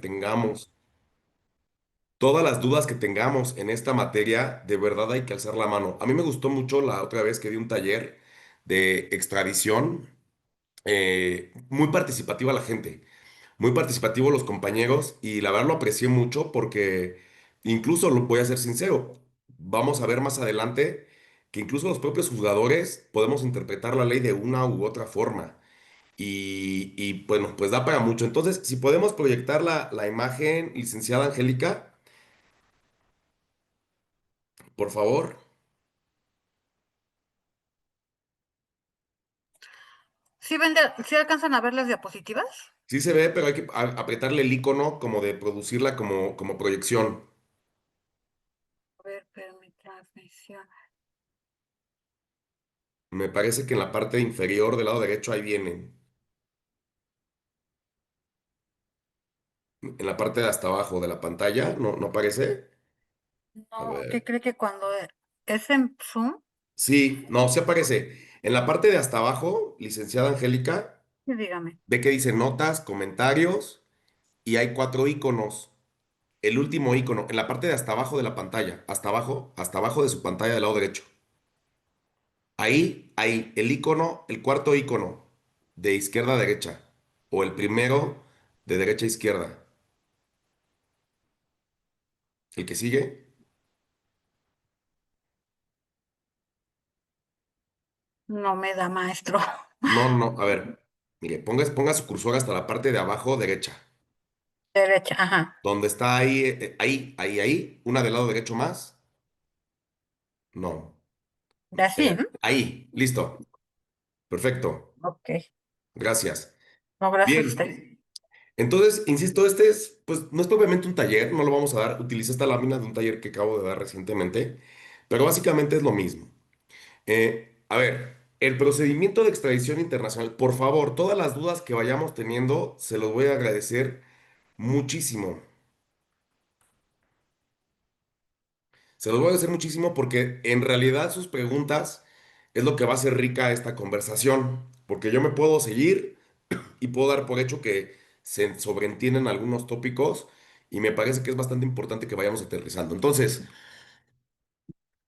Tengamos, todas las dudas que tengamos en esta materia, de verdad hay que alzar la mano. A mí me gustó mucho la otra vez que di un taller de extradición, muy participativa la gente, muy participativo los compañeros y la verdad lo aprecié mucho porque incluso lo voy a ser sincero, vamos a ver más adelante que incluso los propios juzgadores podemos interpretar la ley de una u otra forma. Y bueno, pues da para mucho. Entonces, si podemos proyectar la imagen, licenciada Angélica, por favor. ¿Sí alcanzan a ver las diapositivas? Sí se ve, pero hay que apretarle el icono como de producirla como proyección. A ver, permítame transmisión. Me parece que en la parte inferior del lado derecho ahí vienen. En la parte de hasta abajo de la pantalla, ¿no aparece? A No, ¿qué ver. cree que cuando es en Zoom? Sí, no, sí aparece. En la parte de hasta abajo, licenciada Angélica, Sí, dígame. ve que dice notas, comentarios y hay cuatro iconos. El último icono, en la parte de hasta abajo de la pantalla, hasta abajo de su pantalla del lado derecho. Ahí, el icono, el cuarto icono de izquierda a derecha, o el primero de derecha a izquierda. El que sigue, No me da maestro. no, a ver, mire, ponga su cursor hasta la parte de abajo derecha, Derecha, ajá. donde está ahí, ahí, una del lado derecho más. No, De así, ¿no? ahí, listo, perfecto, Ok. gracias. No, gracias a usted. Bien, entonces, insisto, pues no es propiamente un taller, no lo vamos a dar, utilicé esta lámina de un taller que acabo de dar recientemente, pero básicamente es lo mismo. A ver, el procedimiento de extradición internacional, por favor, todas las dudas que vayamos teniendo, se los voy a agradecer muchísimo. Se los voy a agradecer muchísimo porque en realidad sus preguntas es lo que va a hacer rica esta conversación, porque yo me puedo seguir y puedo dar por hecho que se sobreentienden algunos tópicos y me parece que es bastante importante que vayamos aterrizando. Entonces,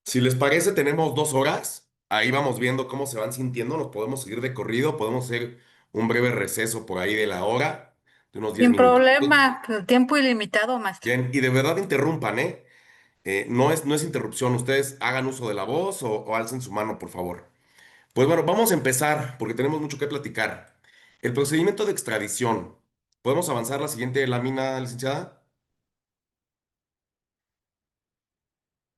si les parece, tenemos 2 horas. Ahí vamos viendo cómo se van sintiendo. Nos podemos seguir de corrido. Podemos hacer un breve receso por ahí de la hora, de unos 10 Sin minutos. problema, tiempo ilimitado, maestro. Bien, y de verdad interrumpan, ¿eh? No es interrupción. Ustedes hagan uso de la voz o alcen su mano, por favor. Pues bueno, vamos a empezar porque tenemos mucho que platicar. El procedimiento de extradición. ¿Podemos avanzar la siguiente lámina, licenciada?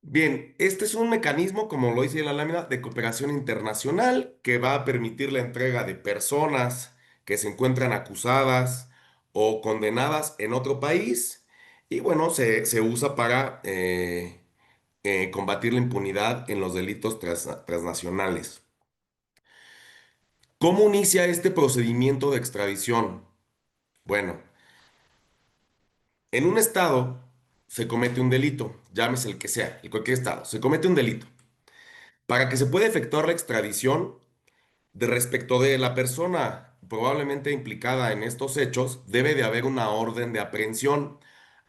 Bien, este es un mecanismo, como lo dice la lámina, de cooperación internacional que va a permitir la entrega de personas que se encuentran acusadas o condenadas en otro país y bueno, se usa para combatir la impunidad en los delitos transnacionales. ¿Cómo inicia este procedimiento de extradición? Bueno, en un estado se comete un delito, llámese el que sea, en cualquier estado, se comete un delito. Para que se pueda efectuar la extradición, de respecto de la persona probablemente implicada en estos hechos, debe de haber una orden de aprehensión.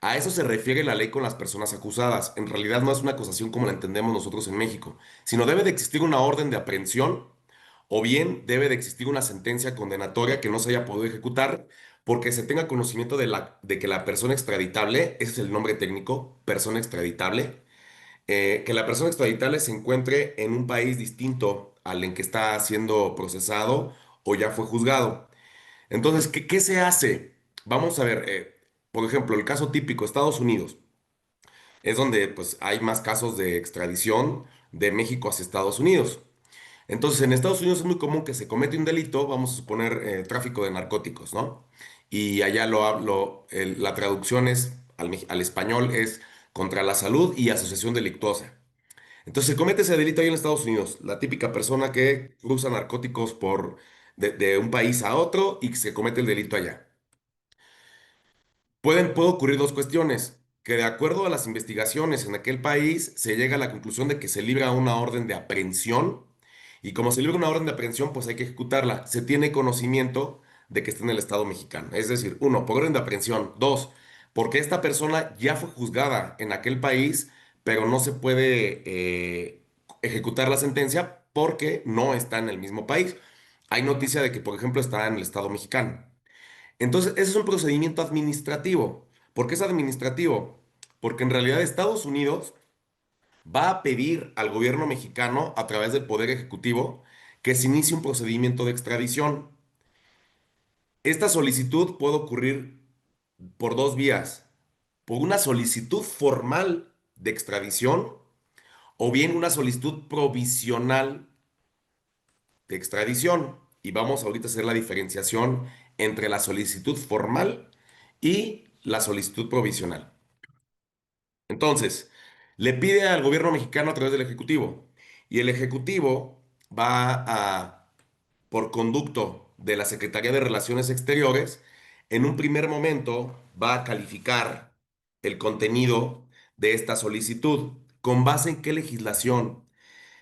A eso se refiere la ley con las personas acusadas. En realidad no es una acusación como la entendemos nosotros en México, sino debe de existir una orden de aprehensión o bien debe de existir una sentencia condenatoria que no se haya podido ejecutar porque se tenga conocimiento de que la persona extraditable, ese es el nombre técnico, persona extraditable, que la persona extraditable se encuentre en un país distinto al en que está siendo procesado o ya fue juzgado. Entonces, ¿qué se hace? Vamos a ver, por ejemplo, el caso típico, Estados Unidos, es donde pues, hay más casos de extradición de México hacia Estados Unidos. Entonces, en Estados Unidos es muy común que se comete un delito, vamos a suponer tráfico de narcóticos, ¿no? Y allá la traducción es, al español es contra la salud y asociación delictuosa. Entonces se comete ese delito ahí en Estados Unidos, la típica persona que cruza narcóticos de un país a otro y que se comete el delito allá. Puede ocurrir dos cuestiones, que de acuerdo a las investigaciones en aquel país se llega a la conclusión de que se libra una orden de aprehensión y como se libra una orden de aprehensión pues hay que ejecutarla. Se tiene conocimiento de que está en el Estado mexicano. Es decir, uno, por orden de aprehensión. Dos, porque esta persona ya fue juzgada en aquel país, pero no se puede ejecutar la sentencia porque no está en el mismo país. Hay noticia de que, por ejemplo, está en el Estado mexicano. Entonces, ese es un procedimiento administrativo. ¿Por qué es administrativo? Porque en realidad Estados Unidos va a pedir al gobierno mexicano, a través del Poder Ejecutivo, que se inicie un procedimiento de extradición. Esta solicitud puede ocurrir por dos vías: por una solicitud formal de extradición o bien una solicitud provisional de extradición. Y vamos ahorita a hacer la diferenciación entre la solicitud formal y la solicitud provisional. Entonces, le pide al gobierno mexicano a través del Ejecutivo, y el Ejecutivo va a, por conducto de la Secretaría de Relaciones Exteriores, en un primer momento va a calificar el contenido de esta solicitud. ¿Con base en qué legislación?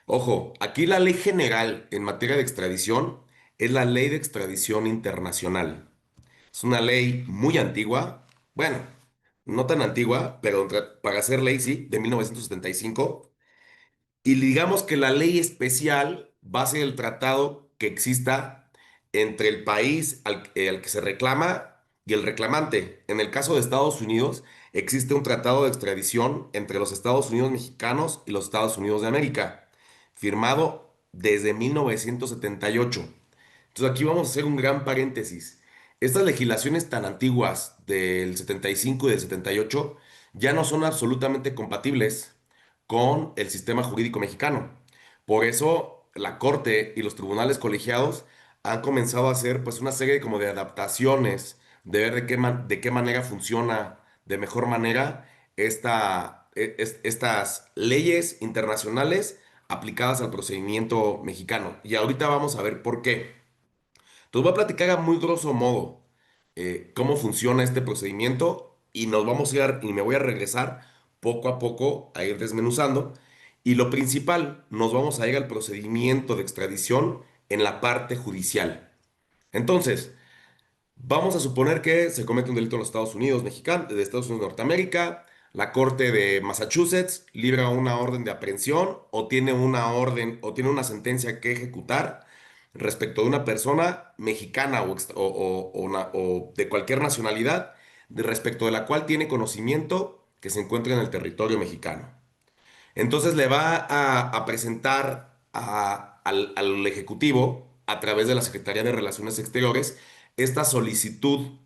Ojo, aquí la ley general en materia de extradición es la Ley de Extradición Internacional. Es una ley muy antigua, bueno, no tan antigua, pero para ser ley sí, de 1975. Y digamos que la ley especial va a ser el tratado que exista entre el país al que se reclama y el reclamante. En el caso de Estados Unidos, existe un tratado de extradición entre los Estados Unidos mexicanos y los Estados Unidos de América, firmado desde 1978. Entonces aquí vamos a hacer un gran paréntesis. Estas legislaciones tan antiguas del 75 y del 78 ya no son absolutamente compatibles con el sistema jurídico mexicano. Por eso la Corte y los tribunales colegiados han comenzado a hacer pues una serie como de adaptaciones, de ver de qué manera funciona de mejor manera estas leyes internacionales aplicadas al procedimiento mexicano. Y ahorita vamos a ver por qué. Entonces voy a platicar a muy grosso modo cómo funciona este procedimiento, y nos vamos a ir y me voy a regresar poco a poco a ir desmenuzando. Y lo principal, nos vamos a ir al procedimiento de extradición en la parte judicial. Entonces, vamos a suponer que se comete un delito en los Estados Unidos mexicanos, de Estados Unidos de Norteamérica. La Corte de Massachusetts libra una orden de aprehensión o tiene una orden o tiene una sentencia que ejecutar respecto de una persona mexicana o de cualquier nacionalidad, respecto de la cual tiene conocimiento que se encuentra en el territorio mexicano. Entonces le va a presentar al Ejecutivo, a través de la Secretaría de Relaciones Exteriores, esta solicitud.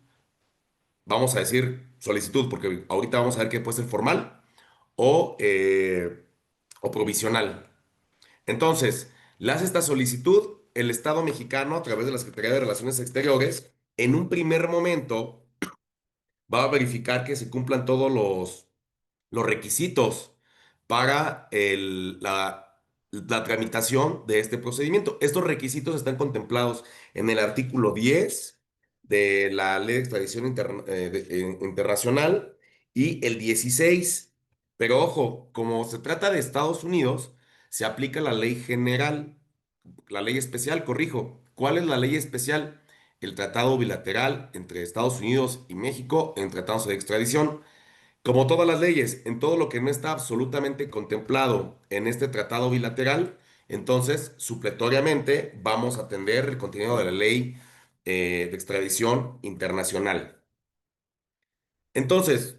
Vamos a decir solicitud, porque ahorita vamos a ver qué puede ser formal o provisional. Entonces, le hace esta solicitud el Estado mexicano a través de la Secretaría de Relaciones Exteriores. En un primer momento va a verificar que se cumplan todos los requisitos para la tramitación de este procedimiento. Estos requisitos están contemplados en el artículo 10 de la Ley de Extradición Internacional y el 16. Pero ojo, como se trata de Estados Unidos, se aplica la ley general, la ley especial, corrijo. ¿Cuál es la ley especial? El tratado bilateral entre Estados Unidos y México en tratados de extradición. Como todas las leyes, en todo lo que no está absolutamente contemplado en este tratado bilateral, entonces supletoriamente vamos a atender el contenido de la ley de extradición internacional. Entonces,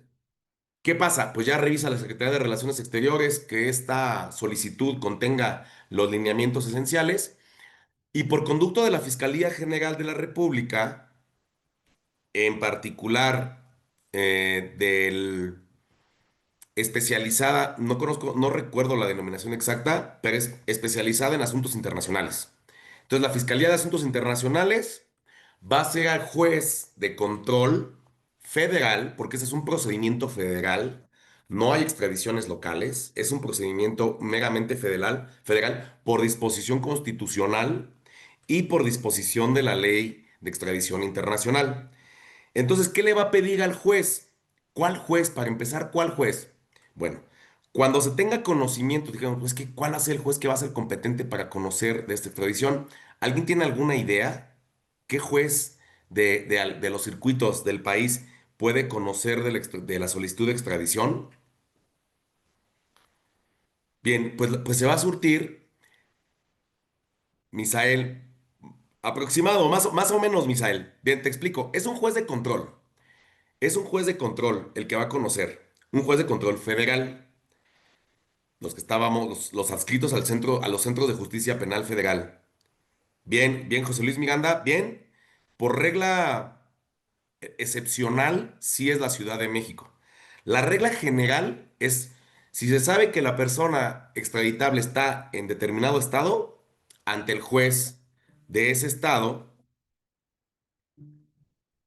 ¿qué pasa? Pues ya revisa la Secretaría de Relaciones Exteriores que esta solicitud contenga los lineamientos esenciales, y por conducto de la Fiscalía General de la República, en particular del especializada, no conozco, no recuerdo la denominación exacta, pero es especializada en asuntos internacionales. Entonces, la Fiscalía de Asuntos Internacionales va a ser al juez de control federal, porque ese es un procedimiento federal, no hay extradiciones locales, es un procedimiento meramente federal por disposición constitucional y por disposición de la ley de extradición internacional. Entonces, ¿qué le va a pedir al juez? ¿Cuál juez? Para empezar, ¿cuál juez? Bueno, cuando se tenga conocimiento, digamos, pues que ¿cuál va a ser el juez que va a ser competente para conocer de esta extradición? ¿Alguien tiene alguna idea? ¿Qué juez de los circuitos del país puede conocer de la solicitud de extradición? Bien, pues se va a surtir, Misael, aproximado, más o menos, Misael. Bien, te explico. Es un juez de control. Es un juez de control el que va a conocer. Un juez de control federal. Los que estábamos, los adscritos al centro, a los centros de justicia penal federal. Bien, bien, José Luis Miranda, bien. Por regla excepcional, sí es la Ciudad de México. La regla general es, si se sabe que la persona extraditable está en determinado estado, ante el juez de ese estado,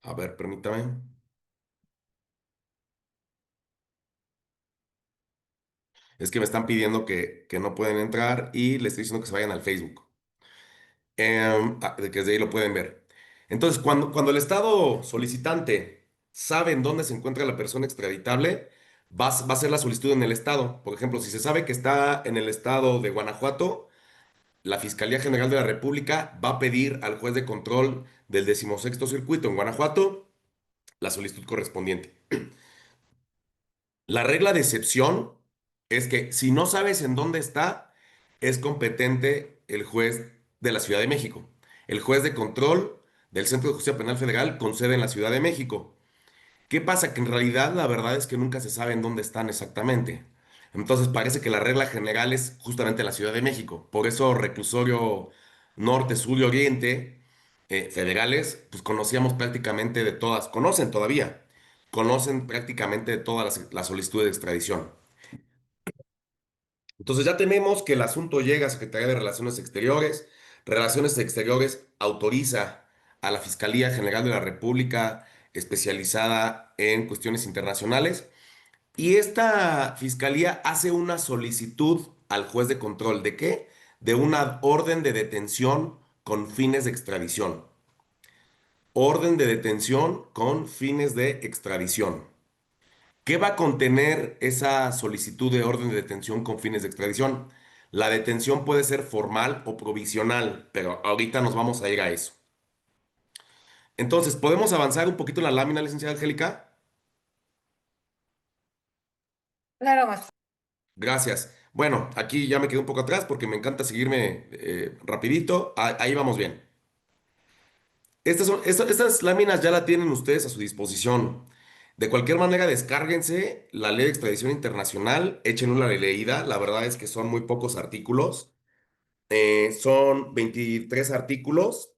a ver, permítame, es que me están pidiendo que no pueden entrar y les estoy diciendo que se vayan al Facebook. De que desde ahí lo pueden ver. Entonces, cuando el Estado solicitante sabe en dónde se encuentra la persona extraditable, va a hacer la solicitud en el Estado. Por ejemplo, si se sabe que está en el Estado de Guanajuato, la Fiscalía General de la República va a pedir al juez de control del 16º Circuito en Guanajuato la solicitud correspondiente. La regla de excepción es que si no sabes en dónde está, es competente el juez de la Ciudad de México. El juez de control del Centro de Justicia Penal Federal con sede en la Ciudad de México. ¿Qué pasa? Que en realidad la verdad es que nunca se sabe en dónde están exactamente. Entonces parece que la regla general es justamente la Ciudad de México. Por eso reclusorio norte, sur y oriente federales, pues conocíamos prácticamente de todas, conocen todavía, conocen prácticamente de todas las solicitudes de extradición. Entonces ya tenemos que el asunto llega a Secretaría de Relaciones Exteriores. Relaciones Exteriores autoriza a la Fiscalía General de la República especializada en cuestiones internacionales y esta fiscalía hace una solicitud al juez de control. ¿De qué? De una orden de detención con fines de extradición. Orden de detención con fines de extradición. ¿Qué va a contener esa solicitud de orden de detención con fines de extradición? La detención puede ser formal o provisional, pero ahorita nos vamos a ir a eso. Entonces, ¿podemos avanzar un poquito en la lámina, licenciada Angélica? Claro, maestro. Gracias. Bueno, aquí ya me quedé un poco atrás porque me encanta seguirme rapidito. Ahí vamos bien. Estas láminas ya la tienen ustedes a su disposición. De cualquier manera, descárguense la ley de extradición internacional, echen una leída. La verdad es que son muy pocos artículos. Son 23 artículos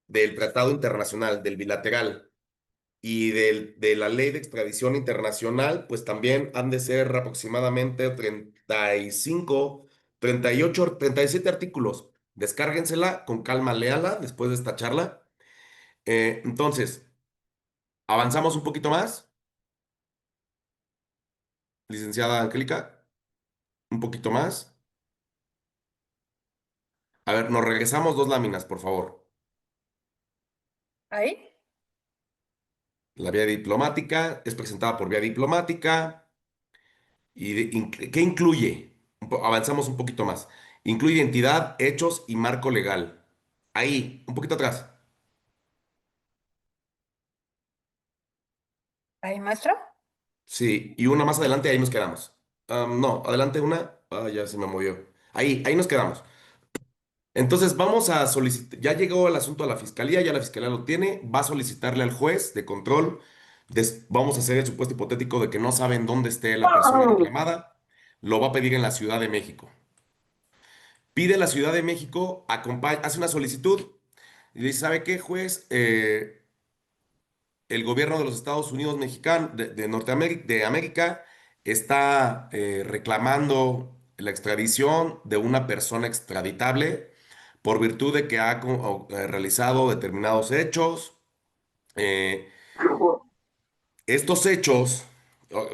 del Tratado Internacional, del bilateral y de la ley de extradición internacional, pues también han de ser aproximadamente 35, 38, 37 artículos. Descárguensela con calma, léala después de esta charla. Entonces, avanzamos un poquito más, licenciada Angélica, un poquito más. A ver, nos regresamos dos láminas, por favor. Ahí. La vía diplomática es presentada por vía diplomática. ¿Qué incluye? Avanzamos un poquito más. Incluye identidad, hechos y marco legal. Ahí, un poquito atrás. Ahí, maestro. Sí, y una más adelante, ahí nos quedamos. No, adelante una. Ah, ya se me movió. Ahí nos quedamos. Entonces vamos a solicitar, ya llegó el asunto a la fiscalía, ya la fiscalía lo tiene, va a solicitarle al juez de control, vamos a hacer el supuesto hipotético de que no saben dónde esté la persona reclamada, lo va a pedir en la Ciudad de México. Pide la Ciudad de México, hace una solicitud y dice, ¿sabe qué, juez? El gobierno de los Estados Unidos mexicanos, de Norteamérica, de América, está reclamando la extradición de una persona extraditable por virtud de que ha realizado determinados hechos. Eh, Estos hechos,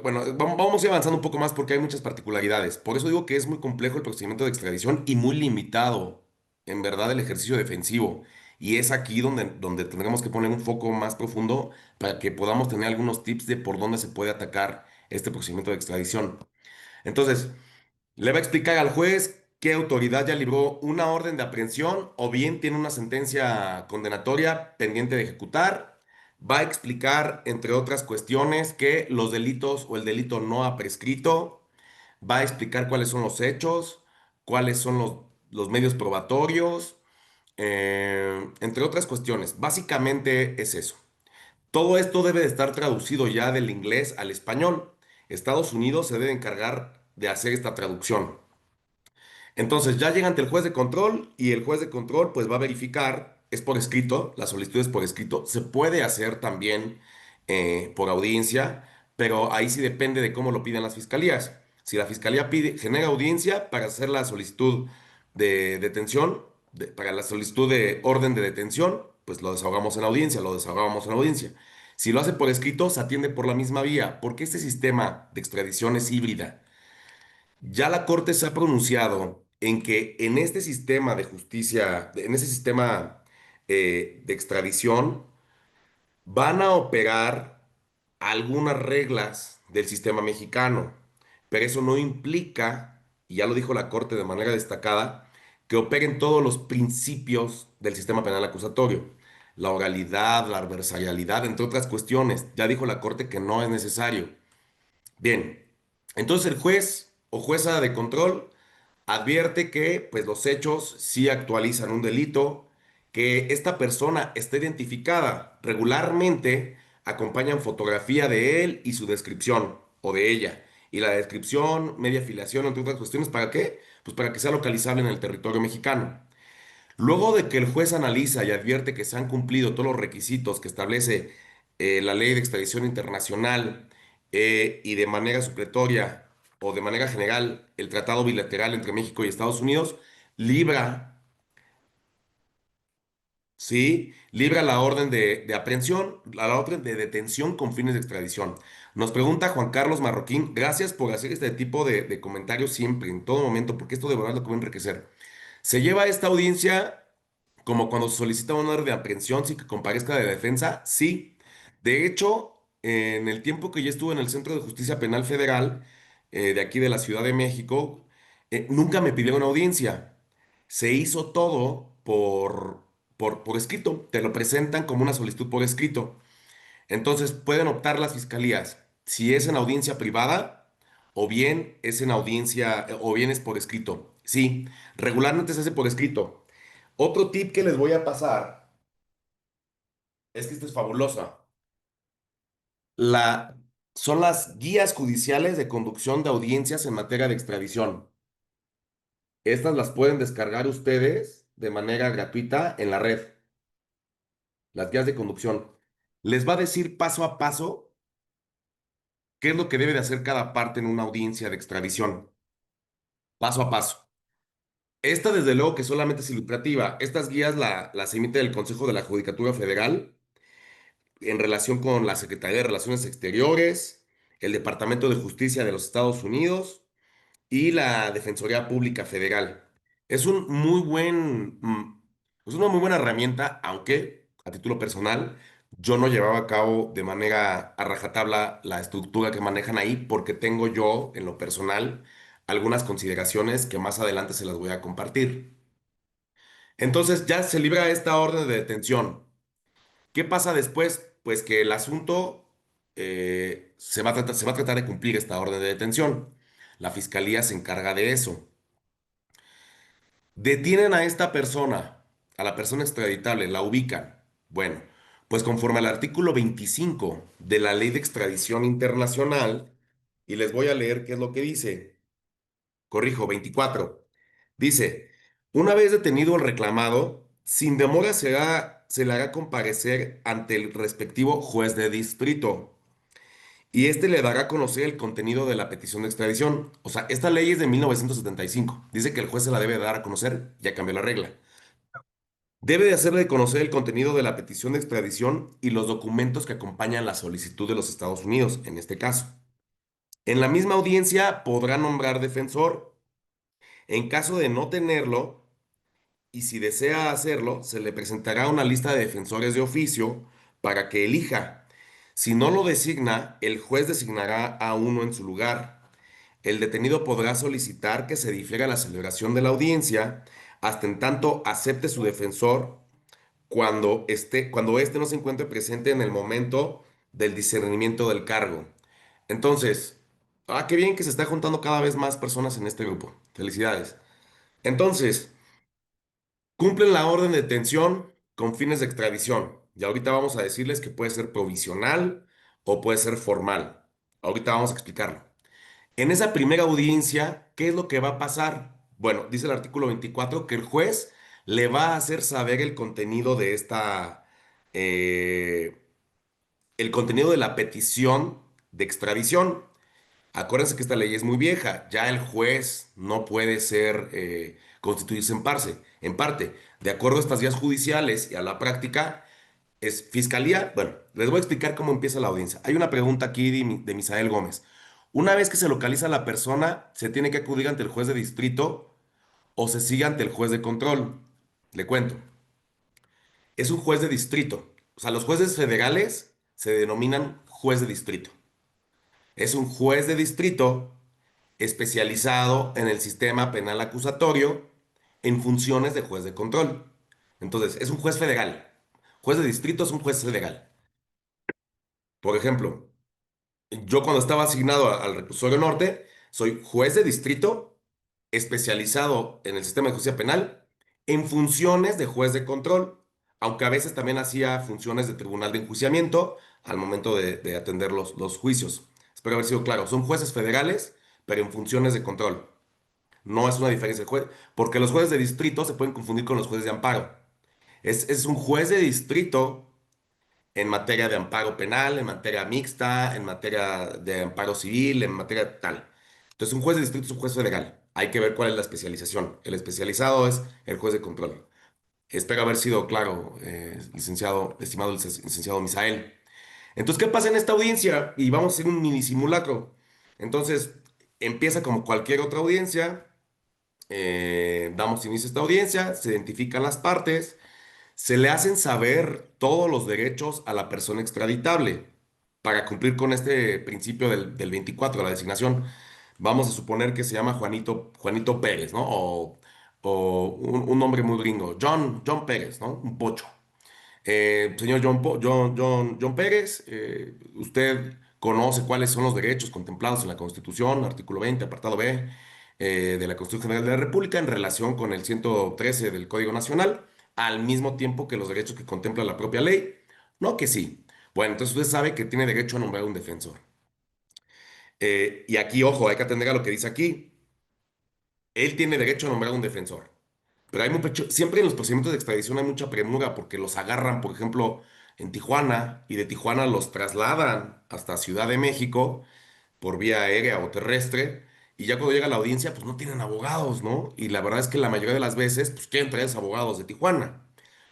bueno, vamos a ir avanzando un poco más porque hay muchas particularidades. Por eso digo que es muy complejo el procedimiento de extradición y muy limitado, en verdad, el ejercicio defensivo. Y es aquí donde tendremos que poner un foco más profundo para que podamos tener algunos tips de por dónde se puede atacar este procedimiento de extradición. Entonces, le va a explicar al juez qué autoridad ya libró una orden de aprehensión o bien tiene una sentencia condenatoria pendiente de ejecutar. Va a explicar, entre otras cuestiones, que los delitos o el delito no ha prescrito. Va a explicar cuáles son los hechos, cuáles son los medios probatorios, entre otras cuestiones. Básicamente es eso. Todo esto debe de estar traducido ya del inglés al español. Estados Unidos se debe encargar de hacer esta traducción. Entonces ya llega ante el juez de control y el juez de control pues va a verificar, es por escrito, la solicitud es por escrito, se puede hacer también por audiencia, pero ahí sí depende de cómo lo piden las fiscalías. Si la fiscalía pide, genera audiencia para hacer la solicitud de detención, para la solicitud de orden de detención, pues lo desahogamos en audiencia, lo desahogamos en audiencia. Si lo hace por escrito, se atiende por la misma vía, porque este sistema de extradición es híbrida. Ya la Corte se ha pronunciado en que en este sistema de justicia, en ese sistema de extradición, van a operar algunas reglas del sistema mexicano, pero eso no implica, y ya lo dijo la Corte de manera destacada, que operen todos los principios del sistema penal acusatorio. La oralidad, la adversarialidad, entre otras cuestiones. Ya dijo la Corte que no es necesario. Bien, entonces el juez o jueza de control advierte que pues, los hechos sí actualizan un delito, que esta persona está identificada. Regularmente acompañan fotografía de él y su descripción o de ella. Y la descripción, media filiación, entre otras cuestiones, ¿para qué? Pues para que sea localizable en el territorio mexicano. Luego de que el juez analiza y advierte que se han cumplido todos los requisitos que establece la ley de extradición internacional y de manera supletoria o de manera general el tratado bilateral entre México y Estados Unidos, libra, ¿sí? Libra la orden de aprehensión, la orden de detención con fines de extradición. Nos pregunta Juan Carlos Marroquín, gracias por hacer este tipo de comentarios siempre, en todo momento, porque esto de verdad lo que va a enriquecer. Se lleva esta audiencia como cuando se solicita una orden de aprehensión sin que comparezca de defensa, sí. De hecho, en el tiempo que yo estuve en el Centro de Justicia Penal Federal, de aquí de la Ciudad de México, nunca me pidieron audiencia. Se hizo todo por escrito. Te lo presentan como una solicitud por escrito. Entonces pueden optar las fiscalías si es en audiencia privada o bien es en audiencia o bien es por escrito. Sí, regularmente se hace por escrito. Otro tip que les voy a pasar es que esta es fabulosa. La, son las guías judiciales de conducción de audiencias en materia de extradición. Estas las pueden descargar ustedes de manera gratuita en la red, las guías de conducción. Les va a decir paso a paso qué es lo que debe de hacer cada parte en una audiencia de extradición, paso a paso. Esta, desde luego, que solamente es ilustrativa. Estas guías las emite el Consejo de la Judicatura Federal en relación con la Secretaría de Relaciones Exteriores, el Departamento de Justicia de los Estados Unidos y la Defensoría Pública Federal. Es un muy buen, es una muy buena herramienta, aunque a título personal yo no llevaba a cabo de manera a rajatabla la estructura que manejan ahí porque tengo yo, en lo personal, algunas consideraciones que más adelante se las voy a compartir. Entonces ya se libra esta orden de detención. ¿Qué pasa después? Pues que el asunto se va a tratar de cumplir esta orden de detención. La fiscalía se encarga de eso. Detienen a esta persona, a la persona extraditable, la ubican. Bueno, pues conforme al artículo 25 de la Ley de Extradición Internacional, y les voy a leer qué es lo que dice. Corrijo, 24. Dice, una vez detenido el reclamado, sin demora se le hará comparecer ante el respectivo juez de distrito y este le dará a conocer el contenido de la petición de extradición. O sea, esta ley es de 1975. Dice que el juez se la debe dar a conocer, ya cambió la regla. Debe de hacerle conocer el contenido de la petición de extradición y los documentos que acompañan la solicitud de los Estados Unidos, en este caso. En la misma audiencia podrá nombrar defensor. En caso de no tenerlo, y si desea hacerlo, se le presentará una lista de defensores de oficio para que elija. Si no lo designa, el juez designará a uno en su lugar. El detenido podrá solicitar que se difiera la celebración de la audiencia hasta en tanto acepte su defensor cuando éste no se encuentre presente en el momento del discernimiento del cargo. Entonces, qué bien que se está juntando cada vez más personas en este grupo. Felicidades. Entonces, cumplen la orden de detención con fines de extradición. Y ahorita vamos a decirles que puede ser provisional o puede ser formal. Ahorita vamos a explicarlo. En esa primera audiencia, ¿qué es lo que va a pasar? Bueno, dice el artículo 24 que el juez le va a hacer saber el contenido de eh, el contenido de la petición de extradición. Acuérdense que esta ley es muy vieja. Ya el juez no puede constituirse en parte. De acuerdo a estas vías judiciales y a la práctica, es fiscalía. Bueno, les voy a explicar cómo empieza la audiencia. Hay una pregunta aquí de Misael Gómez. Una vez que se localiza a la persona, ¿se tiene que acudir ante el juez de distrito o se sigue ante el juez de control? Le cuento. Es un juez de distrito. O sea, los jueces federales se denominan juez de distrito. Es un juez de distrito especializado en el sistema penal acusatorio en funciones de juez de control. Entonces, es un juez federal. Juez de distrito es un juez federal. Por ejemplo, yo cuando estaba asignado al reclusorio norte, soy juez de distrito especializado en el sistema de justicia penal en funciones de juez de control, aunque a veces también hacía funciones de tribunal de enjuiciamiento al momento de atender los juicios. Espero haber sido claro. Son jueces federales, pero en funciones de control. No es una diferencia de juez, porque los jueces de distrito se pueden confundir con los jueces de amparo. Es un juez de distrito en materia de amparo penal, en materia mixta, en materia de amparo civil, en materia tal. Entonces, un juez de distrito es un juez federal. Hay que ver cuál es la especialización. El especializado es el juez de control. Espero haber sido claro, licenciado, estimado licenciado Misael. Entonces, ¿qué pasa en esta audiencia? Y vamos a hacer un mini simulacro. Entonces, empieza como cualquier otra audiencia. Damos inicio a esta audiencia, se identifican las partes, se le hacen saber todos los derechos a la persona extraditable para cumplir con este principio del 24, la designación. Vamos a suponer que se llama Juanito Pérez, ¿no? O un nombre muy gringo, John Pérez, ¿no? Un pocho. Señor John Pérez, usted conoce cuáles son los derechos contemplados en la Constitución, artículo 20, apartado B, de la Constitución General de la República en relación con el 113 del Código Nacional, al mismo tiempo que los derechos que contempla la propia ley. No que sí. Bueno, entonces usted sabe que tiene derecho a nombrar un defensor. Y aquí, ojo, hay que atender a lo que dice aquí. Él tiene derecho a nombrar un defensor. Pero siempre en los procedimientos de extradición hay mucha premura porque los agarran, por ejemplo, en Tijuana y de Tijuana los trasladan hasta Ciudad de México por vía aérea o terrestre y ya cuando llega la audiencia pues no tienen abogados, ¿no? Y la verdad es que la mayoría de las veces pues quieren traer a esos abogados de Tijuana.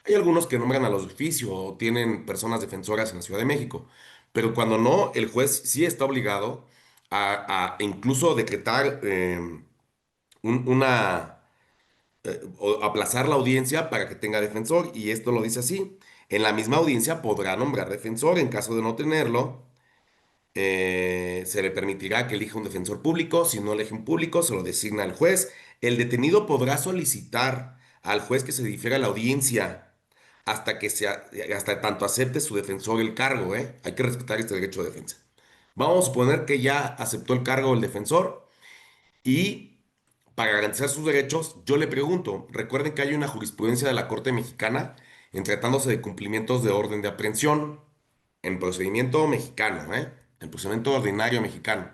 Hay algunos que nombran a los de oficio o tienen personas defensoras en la Ciudad de México, pero cuando no, el juez sí está obligado a incluso decretar una o aplazar la audiencia para que tenga defensor, y esto lo dice así. En la misma audiencia podrá nombrar defensor. En caso de no tenerlo, se le permitirá que elija un defensor público. Si no elige un público, se lo designa el juez. El detenido podrá solicitar al juez que se difiera la audiencia hasta tanto acepte su defensor el cargo, ¿eh? Hay que respetar este derecho de defensa. Vamos a suponer que ya aceptó el cargo el defensor y para garantizar sus derechos, yo le pregunto, recuerden que hay una jurisprudencia de la Corte Mexicana en tratándose de cumplimientos de orden de aprehensión en procedimiento mexicano, ¿eh? En procedimiento ordinario mexicano,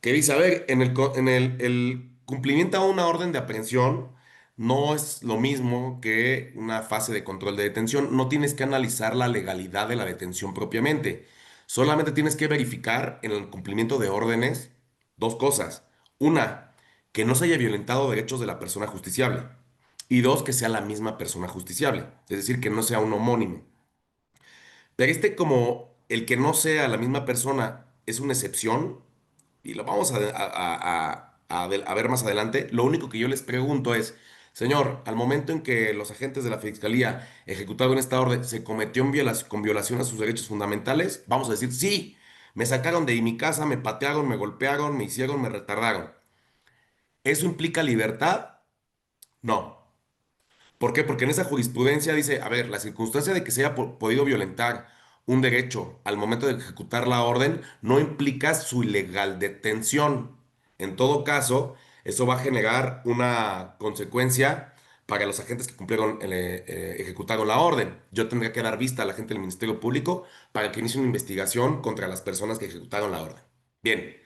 que dice, a ver, el cumplimiento a una orden de aprehensión no es lo mismo que una fase de control de detención. No tienes que analizar la legalidad de la detención propiamente. Solamente tienes que verificar en el cumplimiento de órdenes dos cosas. Una, que no se haya violentado derechos de la persona justiciable. Y dos, que sea la misma persona justiciable. Es decir, que no sea un homónimo. Pero como el que no sea la misma persona es una excepción, y lo vamos a ver más adelante, lo único que yo les pregunto es, señor, al momento en que los agentes de la Fiscalía ejecutaron esta orden, ¿se cometió con violación a sus derechos fundamentales? Vamos a decir, sí, me sacaron de mi casa, me patearon, me golpearon, me hicieron, me retardaron. ¿Eso implica libertad? No. ¿Por qué? Porque en esa jurisprudencia dice, a ver, la circunstancia de que se haya podido violentar un derecho al momento de ejecutar la orden no implica su ilegal detención. En todo caso, eso va a generar una consecuencia para los agentes que cumplieron, ejecutaron la orden. Yo tendría que dar vista a la gente del Ministerio Público para que inicie una investigación contra las personas que ejecutaron la orden. Bien.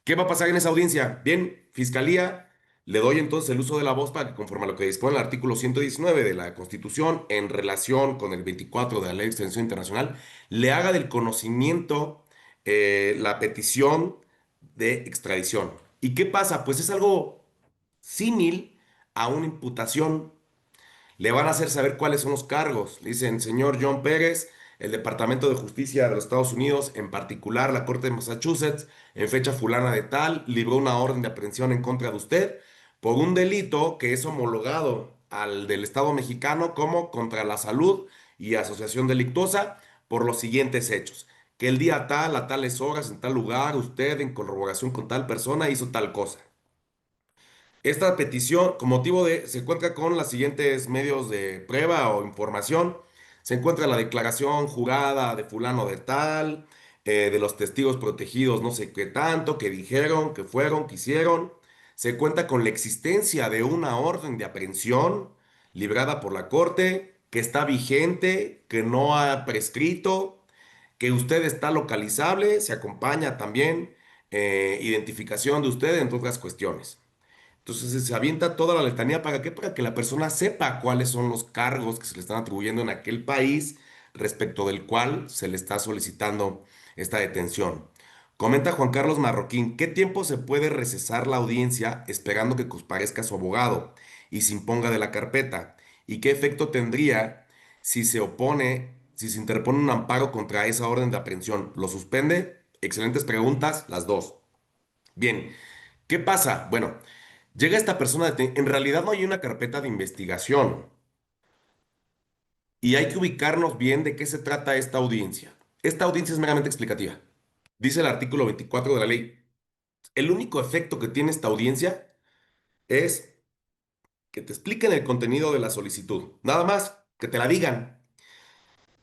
¿Qué va a pasar en esa audiencia? Bien, Fiscalía, le doy entonces el uso de la voz para que, conforme a lo que dispone el artículo 119 de la Constitución, en relación con el 24 de la Ley de Extradición Internacional, le haga del conocimiento la petición de extradición. ¿Y qué pasa? Pues es algo símil a una imputación. Le van a hacer saber cuáles son los cargos. Le dicen, señor John Pérez, el Departamento de Justicia de los Estados Unidos, en particular la Corte de Massachusetts, en fecha fulana de tal, libró una orden de aprehensión en contra de usted por un delito que es homologado al del Estado mexicano como contra la salud y asociación delictuosa por los siguientes hechos. Que el día tal, a tales horas, en tal lugar, usted, en corroboración con tal persona, hizo tal cosa. Esta petición, con motivo de, se encuentra con los siguientes medios de prueba o información. Se encuentra la declaración jurada de fulano de tal, de los testigos protegidos, no sé qué tanto, que dijeron, que fueron, que hicieron. Se cuenta con la existencia de una orden de aprehensión librada por la Corte, que está vigente, que no ha prescrito, que usted está localizable, se acompaña también identificación de usted, entre otras cuestiones. Entonces se avienta toda la letanía. ¿Para qué? Para que la persona sepa cuáles son los cargos que se le están atribuyendo en aquel país respecto del cual se le está solicitando esta detención. Comenta Juan Carlos Marroquín, ¿qué tiempo se puede recesar la audiencia esperando que comparezca su abogado y se imponga de la carpeta? ¿Y qué efecto tendría si se opone, si se interpone un amparo contra esa orden de aprehensión? ¿Lo suspende? Excelentes preguntas, las dos. Bien, ¿qué pasa? Bueno, llega esta persona, en realidad no hay una carpeta de investigación y hay que ubicarnos bien de qué se trata esta audiencia. Esta audiencia es meramente explicativa. Dice el artículo 24 de la ley. El único efecto que tiene esta audiencia es que te expliquen el contenido de la solicitud. Nada más, que te la digan.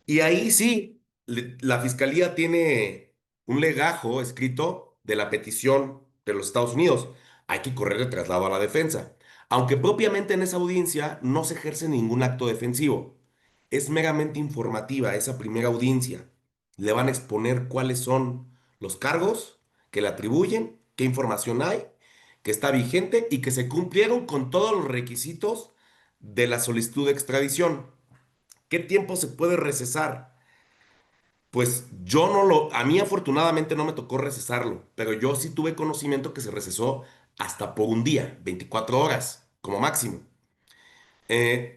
Y ahí sí, la fiscalía tiene un legajo escrito de la petición de los Estados Unidos. Hay que correr el traslado a la defensa. Aunque propiamente en esa audiencia no se ejerce ningún acto defensivo. Es meramente informativa esa primera audiencia. Le van a exponer cuáles son los cargos que le atribuyen, qué información hay, que está vigente y que se cumplieron con todos los requisitos de la solicitud de extradición. ¿Qué tiempo se puede recesar? Pues yo no lo, a mí afortunadamente no me tocó recesarlo, pero yo sí tuve conocimiento que se recesó hasta por un día, 24 horas como máximo.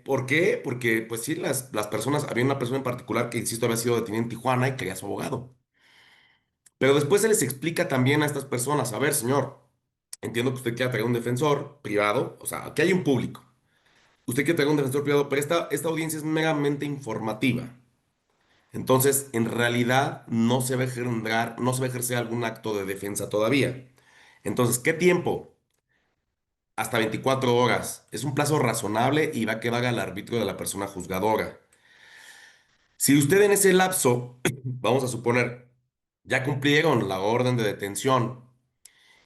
¿Por qué? Porque pues sí, las personas, había una persona en particular que, insisto, había sido detenida en Tijuana y quería a su abogado. Pero después se les explica también a estas personas, a ver, señor, entiendo que usted quiera traer un defensor privado, o sea, aquí hay un público. Usted quiere traer un defensor privado, pero esta audiencia es meramente informativa. Entonces, en realidad no se va a ejercer algún acto de defensa todavía. Entonces, ¿qué tiempo? Hasta 24 horas. Es un plazo razonable y va a quedar al arbitrio de la persona juzgadora. Si usted en ese lapso, vamos a suponer, ya cumplieron la orden de detención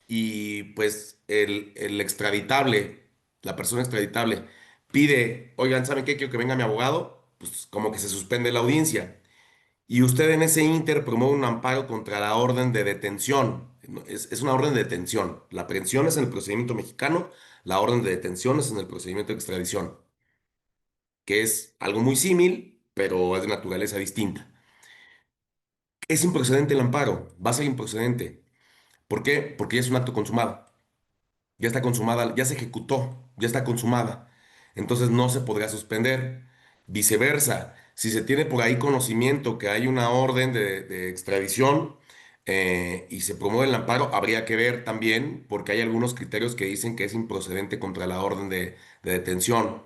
y pues el extraditable, la persona extraditable, pide, oigan, ¿saben qué? Quiero que venga mi abogado, pues como que se suspende la audiencia. Y usted en ese inter promueve un amparo contra la orden de detención. No, es una orden de detención. La aprehensión es en el procedimiento mexicano, la orden de detención es en el procedimiento de extradición, que es algo muy símil, pero es de naturaleza distinta. Es improcedente el amparo, va a ser improcedente. ¿Por qué? Porque ya es un acto consumado. Ya está consumada, ya se ejecutó, ya está consumada. Entonces no se podrá suspender. Viceversa, si se tiene por ahí conocimiento que hay una orden de extradición y se promueve el amparo, habría que ver también, porque hay algunos criterios que dicen que es improcedente contra la orden de detención.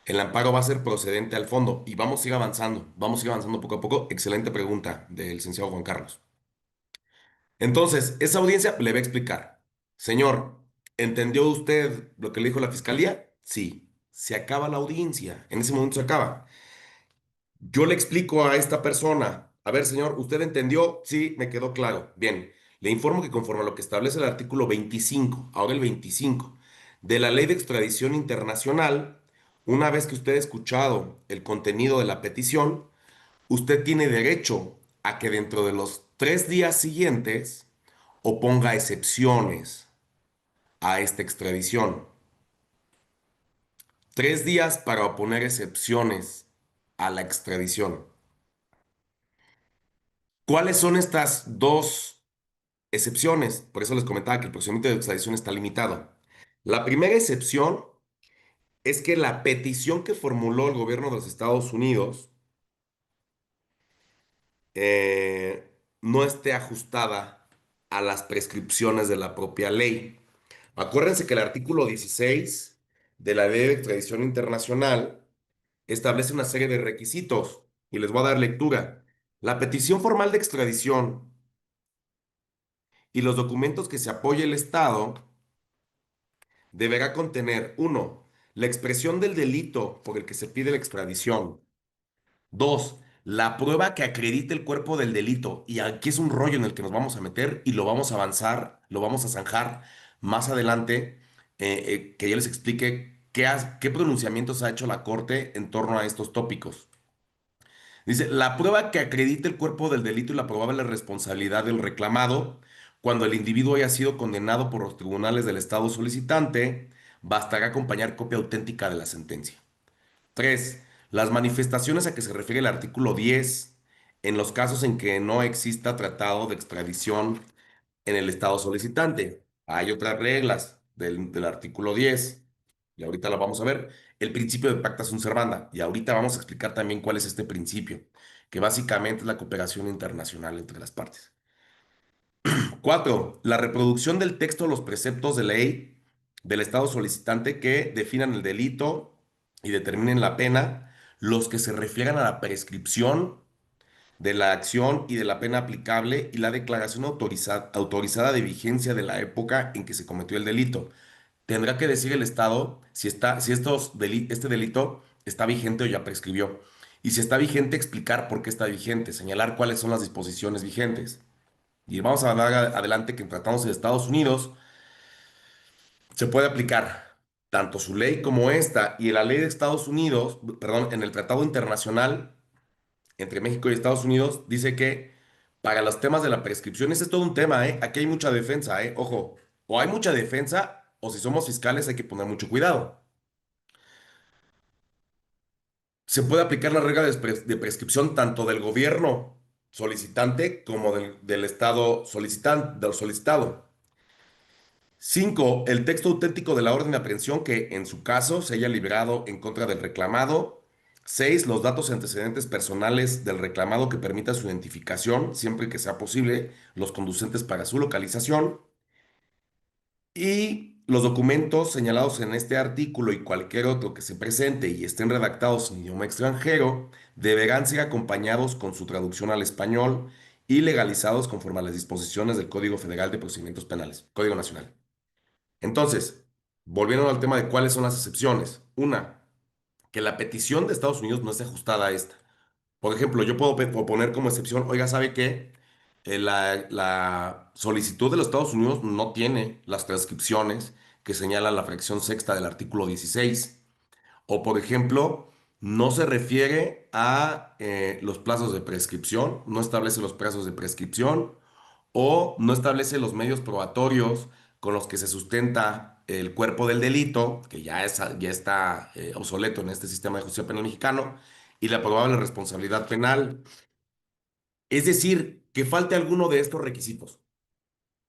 El amparo va a ser procedente al fondo y vamos a ir avanzando poco a poco. Excelente pregunta del licenciado Juan Carlos. Entonces, esa audiencia le va a explicar, señor, ¿entendió usted lo que le dijo la fiscalía? Sí. se acaba la audiencia. En ese momento se acaba. Yo le explico a esta persona, a ver, señor, ¿usted entendió? Sí, me quedó claro. Bien, le informo que conforme a lo que establece el artículo 25, ahora el 25, de la Ley de Extradición Internacional, una vez que usted ha escuchado el contenido de la petición, usted tiene derecho a que dentro de los 3 días siguientes oponga excepciones a esta extradición. 3 días para oponer excepciones a la extradición. ¿Cuáles son estas dos excepciones? Por eso les comentaba que el procedimiento de extradición está limitado. La primera excepción es que la petición que formuló el gobierno de los Estados Unidos no esté ajustada a las prescripciones de la propia ley. Acuérdense que el artículo 16 de la Ley de Extradición Internacional establece una serie de requisitos y les voy a dar lectura. La petición formal de extradición y los documentos que se apoye el Estado deberá contener, uno, la expresión del delito por el que se pide la extradición. Dos, la prueba que acredite el cuerpo del delito. Y aquí es un rollo en el que nos vamos a meter y lo vamos a avanzar, lo vamos a zanjar más adelante, que ya les explique qué pronunciamientos ha hecho la Corte en torno a estos tópicos. Dice, la prueba que acredite el cuerpo del delito y la probable responsabilidad del reclamado, cuando el individuo haya sido condenado por los tribunales del Estado solicitante, bastará acompañar copia auténtica de la sentencia. 3. Las manifestaciones a que se refiere el artículo 10, en los casos en que no exista tratado de extradición en el Estado solicitante. Hay otras reglas del artículo 10 y ahorita lo vamos a ver. El principio de pacta sunt servanda, y ahorita vamos a explicar también cuál es este principio, que básicamente es la cooperación internacional entre las partes. 4. La reproducción del texto de los preceptos de ley del Estado solicitante que definan el delito y determinen la pena, los que se refieran a la prescripción de la acción y de la pena aplicable y la declaración autorizada de vigencia de la época en que se cometió el delito. Tendrá que decir el Estado si este delito está vigente o ya prescribió. Y si está vigente, explicar por qué está vigente, señalar cuáles son las disposiciones vigentes. Y vamos a dar adelante que en tratados de Estados Unidos se puede aplicar tanto su ley como esta y la ley de Estados Unidos, perdón, en el Tratado Internacional entre México y Estados Unidos dice que para los temas de la prescripción, ese es todo un tema, ¿eh? Aquí hay mucha defensa, ¿eh? Ojo, o hay mucha defensa o si somos fiscales hay que poner mucho cuidado. Se puede aplicar la regla de prescripción tanto del gobierno solicitante como del Estado del solicitado. 5. El texto auténtico de la orden de aprehensión que, en su caso, se haya liberado en contra del reclamado. 6. Los datos y antecedentes personales del reclamado que permita su identificación, siempre que sea posible, los conducentes para su localización. Y los documentos señalados en este artículo y cualquier otro que se presente y estén redactados en idioma extranjero deberán ser acompañados con su traducción al español y legalizados conforme a las disposiciones del Código Federal de Procedimientos Penales, Código Nacional. Entonces, volviendo al tema de cuáles son las excepciones. Una, que la petición de Estados Unidos no esté ajustada a esta. Por ejemplo, yo puedo poner como excepción, oiga, ¿sabe qué? La solicitud de los Estados Unidos no tiene las transcripciones que señalan la fracción sexta del artículo 16. O, por ejemplo, no se refiere a los plazos de prescripción, no establece los plazos de prescripción o no establece los medios probatorios con los que se sustenta el cuerpo del delito, que ya está obsoleto en este sistema de justicia penal mexicano, y la probable responsabilidad penal. Es decir, que falte alguno de estos requisitos.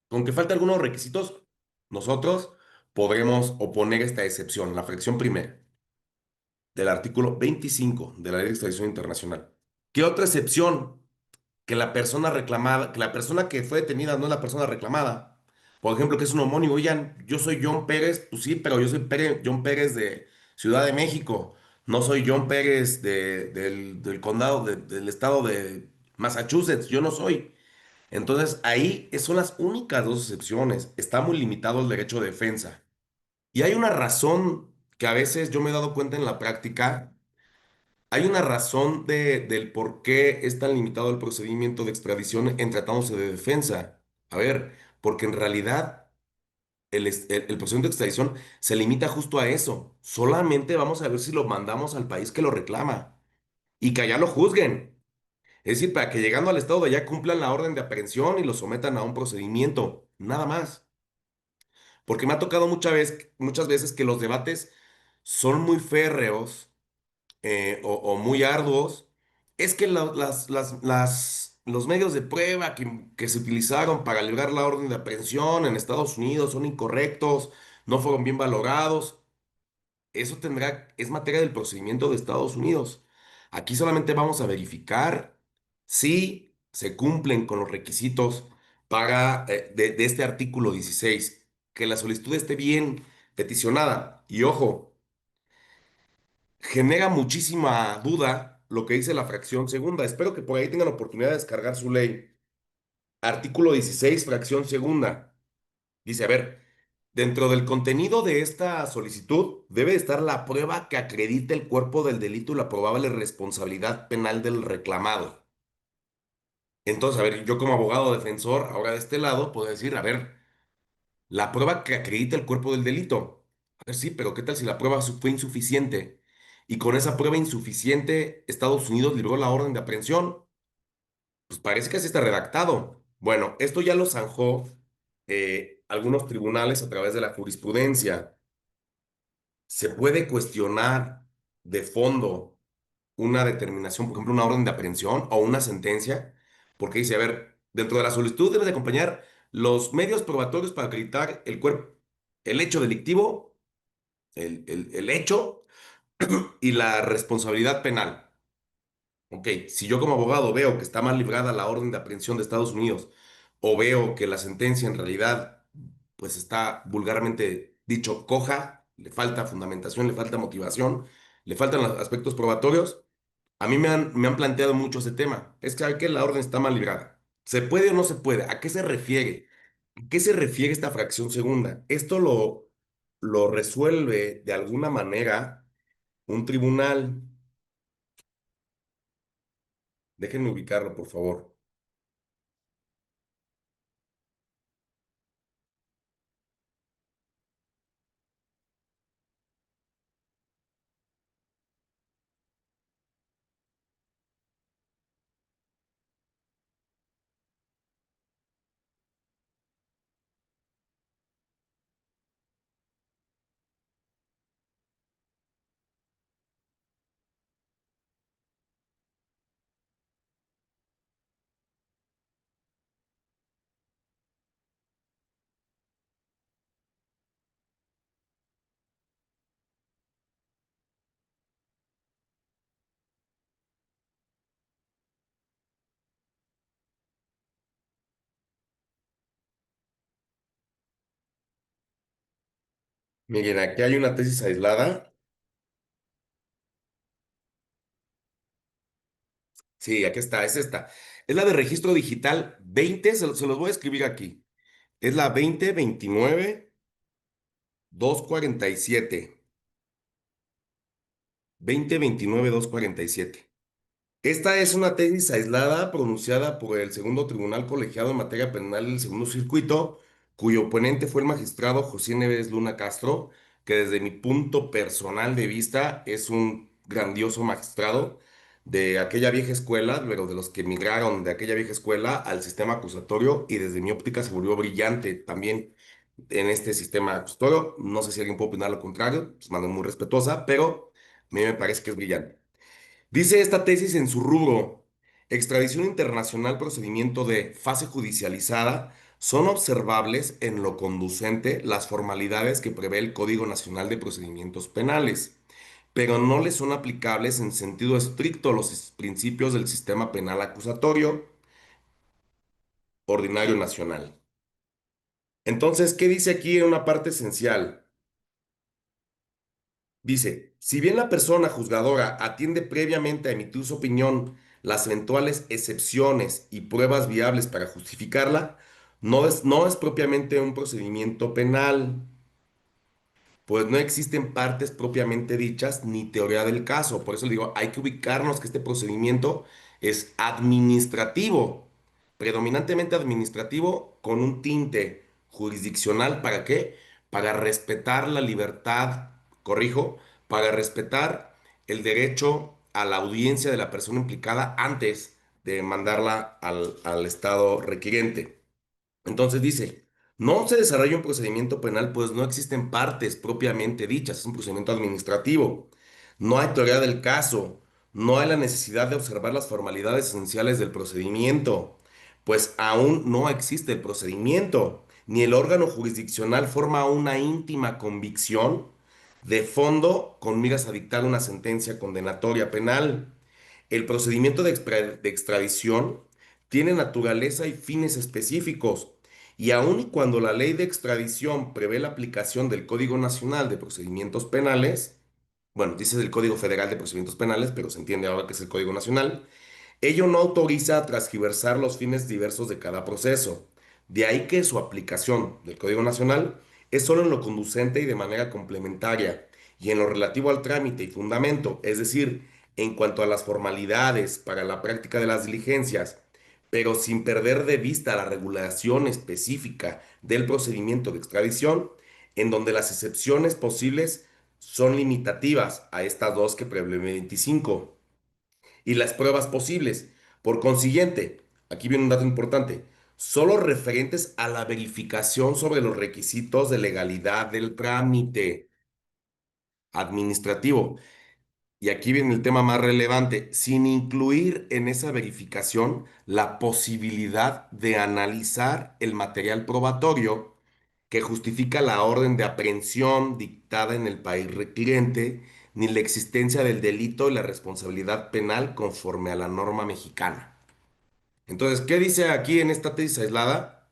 Con que falte algunos requisitos, nosotros podremos oponer esta excepción, la fracción primera del artículo 25 de la Ley de Extradición Internacional. ¿Qué otra excepción? Que la persona reclamada, que la persona que fue detenida no es la persona reclamada. Por ejemplo, que es un homónimo. Oigan, yo soy John Pérez, pues sí, pero yo soy John Pérez de Ciudad de México. No soy John Pérez del condado, del estado de Massachusetts. Yo no soy. Entonces, ahí son las únicas dos excepciones. Está muy limitado el derecho de defensa. Y hay una razón que a veces yo me he dado cuenta en la práctica, hay una razón del por qué es tan limitado el procedimiento de extradición en tratándose de defensa. A ver, porque en realidad el procedimiento de extradición se limita justo a eso. Solamente vamos a ver si lo mandamos al país que lo reclama y que allá lo juzguen. Es decir, para que llegando al estado de allá cumplan la orden de aprehensión y lo sometan a un procedimiento. Nada más. Porque me ha tocado muchas veces que los debates son muy férreos o muy arduos. Es que los medios de prueba que se utilizaron para librar la orden de aprehensión en Estados Unidos son incorrectos, no fueron bien valorados. Eso es materia del procedimiento de Estados Unidos. Aquí solamente vamos a verificar si se cumplen con los requisitos de este artículo 16, que la solicitud esté bien peticionada. Y ojo, genera muchísima duda lo que dice la fracción segunda. Espero que por ahí tengan oportunidad de descargar su ley. Artículo 16, fracción segunda. Dice, a ver, dentro del contenido de esta solicitud debe estar la prueba que acredite el cuerpo del delito y la probable responsabilidad penal del reclamado. Entonces, a ver, yo como abogado defensor, ahora de este lado, puedo decir, a ver, la prueba que acredite el cuerpo del delito. A ver, sí, pero ¿qué tal si la prueba fue insuficiente? Y con esa prueba insuficiente, Estados Unidos libró la orden de aprehensión. Pues parece que así está redactado. Bueno, esto ya lo zanjó algunos tribunales a través de la jurisprudencia. Se puede cuestionar de fondo una determinación, por ejemplo, una orden de aprehensión o una sentencia, porque dice, a ver, dentro de la solicitud debe de acompañar los medios probatorios para acreditar el hecho delictivo, el hecho y la responsabilidad penal. Ok, si yo como abogado veo que está mal librada la orden de aprehensión de Estados Unidos o veo que la sentencia en realidad pues está vulgarmente dicho coja, le falta fundamentación, le falta motivación, le faltan los aspectos probatorios, a mí me han planteado mucho ese tema. Es que, ¿sabe qué? La orden está mal librada. ¿Se puede o no se puede? ¿A qué se refiere? ¿A qué se refiere esta fracción segunda? Esto lo resuelve de alguna manera un tribunal. Déjenme ubicarlo, por favor. Miren, aquí hay una tesis aislada. Sí, aquí está, es esta. Es la de registro digital 20, se los voy a escribir aquí. Es la 2029-247. 2029-247. Esta es una tesis aislada pronunciada por el segundo tribunal colegiado en materia penal del segundo circuito, cuyo oponente fue el magistrado José Neves Luna Castro, que desde mi punto personal de vista es un grandioso magistrado de aquella vieja escuela, pero de los que migraron de aquella vieja escuela al sistema acusatorio y desde mi óptica se volvió brillante también en este sistema acusatorio. No sé si alguien puede opinar lo contrario, es mano muy respetuosa, pero a mí me parece que es brillante. Dice esta tesis en su rubro, extradición internacional, procedimiento de fase judicializada, son observables en lo conducente las formalidades que prevé el Código Nacional de Procedimientos Penales, pero no le son aplicables en sentido estricto los principios del sistema penal acusatorio ordinario nacional. Entonces, ¿qué dice aquí en una parte esencial? Dice, si bien la persona juzgadora atiende previamente a emitir su opinión las eventuales excepciones y pruebas viables para justificarla, no es propiamente un procedimiento penal. pues no existen partes propiamente dichas ni teoría del caso. Por eso le digo, hay que ubicarnos que este procedimiento es administrativo, predominantemente administrativo, con un tinte jurisdiccional. ¿Para qué? Para respetar la libertad, corrijo, para respetar el derecho a la audiencia de la persona implicada antes de mandarla al estado requiriente. Entonces dice, no se desarrolla un procedimiento penal, pues no existen partes propiamente dichas, es un procedimiento administrativo. No hay teoría del caso, no hay la necesidad de observar las formalidades esenciales del procedimiento, pues aún no existe el procedimiento, ni el órgano jurisdiccional forma una íntima convicción de fondo con miras a dictar una sentencia condenatoria penal. El procedimiento de extradición tiene naturaleza y fines específicos, y aun y cuando la ley de extradición prevé la aplicación del Código Nacional de Procedimientos Penales, bueno, dice del Código Federal de Procedimientos Penales, pero se entiende ahora que es el Código Nacional, ello no autoriza a transgiversar los fines diversos de cada proceso. De ahí que su aplicación del Código Nacional es solo en lo conducente y de manera complementaria, y en lo relativo al trámite y fundamento, es decir, en cuanto a las formalidades para la práctica de las diligencias, pero sin perder de vista la regulación específica del procedimiento de extradición, en donde las excepciones posibles son limitativas a estas dos que prevé el 25 y las pruebas posibles. Por consiguiente, aquí viene un dato importante, solo referentes a la verificación sobre los requisitos de legalidad del trámite administrativo. Y aquí viene el tema más relevante, sin incluir en esa verificación la posibilidad de analizar el material probatorio que justifica la orden de aprehensión dictada en el país requiriente, ni la existencia del delito y la responsabilidad penal conforme a la norma mexicana. Entonces, ¿qué dice aquí en esta tesis aislada?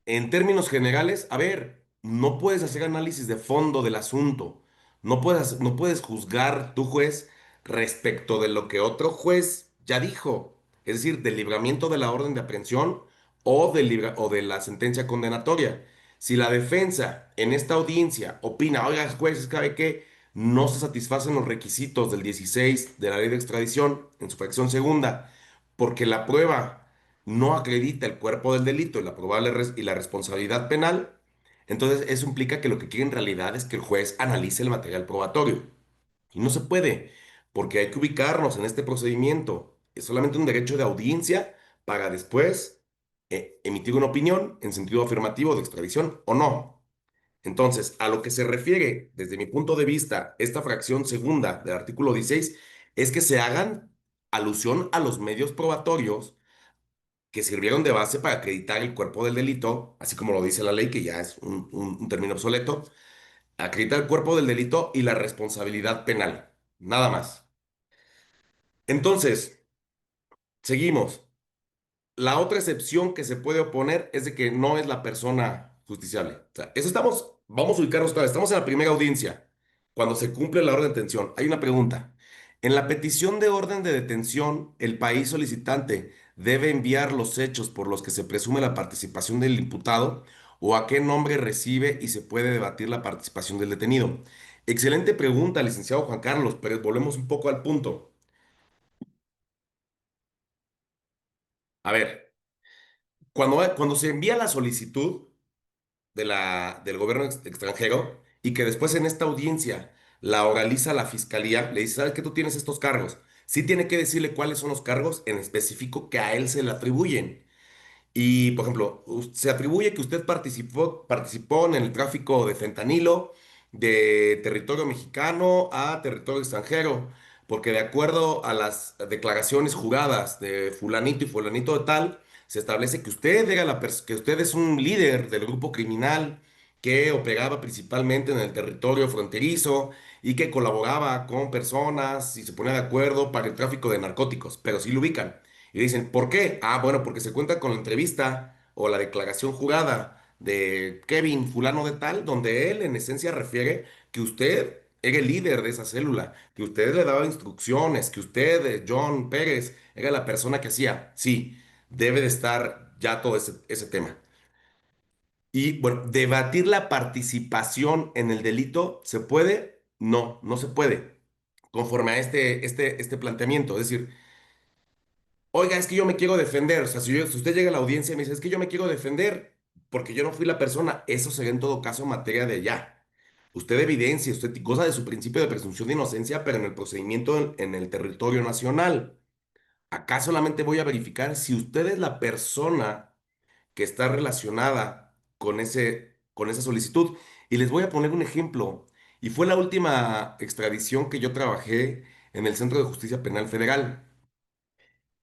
En términos generales, a ver, no puedes hacer análisis de fondo del asunto. No puedes juzgar tu juez respecto de lo que otro juez ya dijo. Es decir, del libramiento de la orden de aprehensión o de la sentencia condenatoria. Si la defensa en esta audiencia opina, oiga, juez, ¿sabe qué? No se satisfacen los requisitos del 16 de la ley de extradición en su fracción segunda, porque la prueba no acredita el cuerpo del delito y la y la responsabilidad penal, entonces eso implica que lo que quiere en realidad es que el juez analice el material probatorio. Y no se puede, porque hay que ubicarnos en este procedimiento. Es solamente un derecho de audiencia para después emitir una opinión en sentido afirmativo de extradición o no. Entonces, a lo que se refiere, desde mi punto de vista, esta fracción segunda del artículo 16 es que se hagan alusión a los medios probatorios que sirvieron de base para acreditar el cuerpo del delito, así como lo dice la ley, que ya es un término obsoleto, acreditar el cuerpo del delito y la responsabilidad penal. Nada más. Entonces, seguimos. La otra excepción que se puede oponer es de que no es la persona justiciable. O sea, eso estamos, vamos a ubicarnos otra vez. Estamos en la primera audiencia, cuando se cumple la orden de detención. Hay una pregunta. En la petición de orden de detención, el país solicitante debe enviar los hechos por los que se presume la participación del imputado o a qué nombre recibe y se puede debatir la participación del detenido. Excelente pregunta, licenciado Juan Carlos, pero volvemos un poco al punto. A ver, cuando se envía la solicitud, del gobierno extranjero y que después en esta audiencia la oraliza la fiscalía, le dice, ¿sabes que tú tienes estos cargos? Sí tiene que decirle cuáles son los cargos en específico que a él se le atribuyen. Y, por ejemplo, se atribuye que usted participó en el tráfico de fentanilo de territorio mexicano a territorio extranjero, porque de acuerdo a las declaraciones juradas de fulanito y fulanito de tal, se establece que usted era que usted es un líder del grupo criminal que operaba principalmente en el territorio fronterizo y que colaboraba con personas y se ponía de acuerdo para el tráfico de narcóticos, pero sí lo ubican. Y dicen, ¿por qué? Ah, bueno, porque se cuenta con la entrevista o la declaración jurada de Kevin fulano de tal, donde él en esencia refiere que usted era el líder de esa célula, que usted le daba instrucciones, que usted, John Pérez, era la persona que hacía. Sí, debe de estar ya todo ese tema. Y bueno, debatir la participación en el delito, ¿se puede? No, no se puede, conforme a este planteamiento. Es decir, oiga, es que yo me quiero defender. O sea, si usted llega a la audiencia y me dice, es que yo me quiero defender porque yo no fui la persona, eso sería en todo caso materia de ya. Usted evidencia, usted goza de su principio de presunción de inocencia, pero en el procedimiento en el territorio nacional. Acá solamente voy a verificar si usted es la persona que está relacionada con esa solicitud. Y les voy a poner un ejemplo. Y fue la última extradición que yo trabajé en el Centro de Justicia Penal Federal.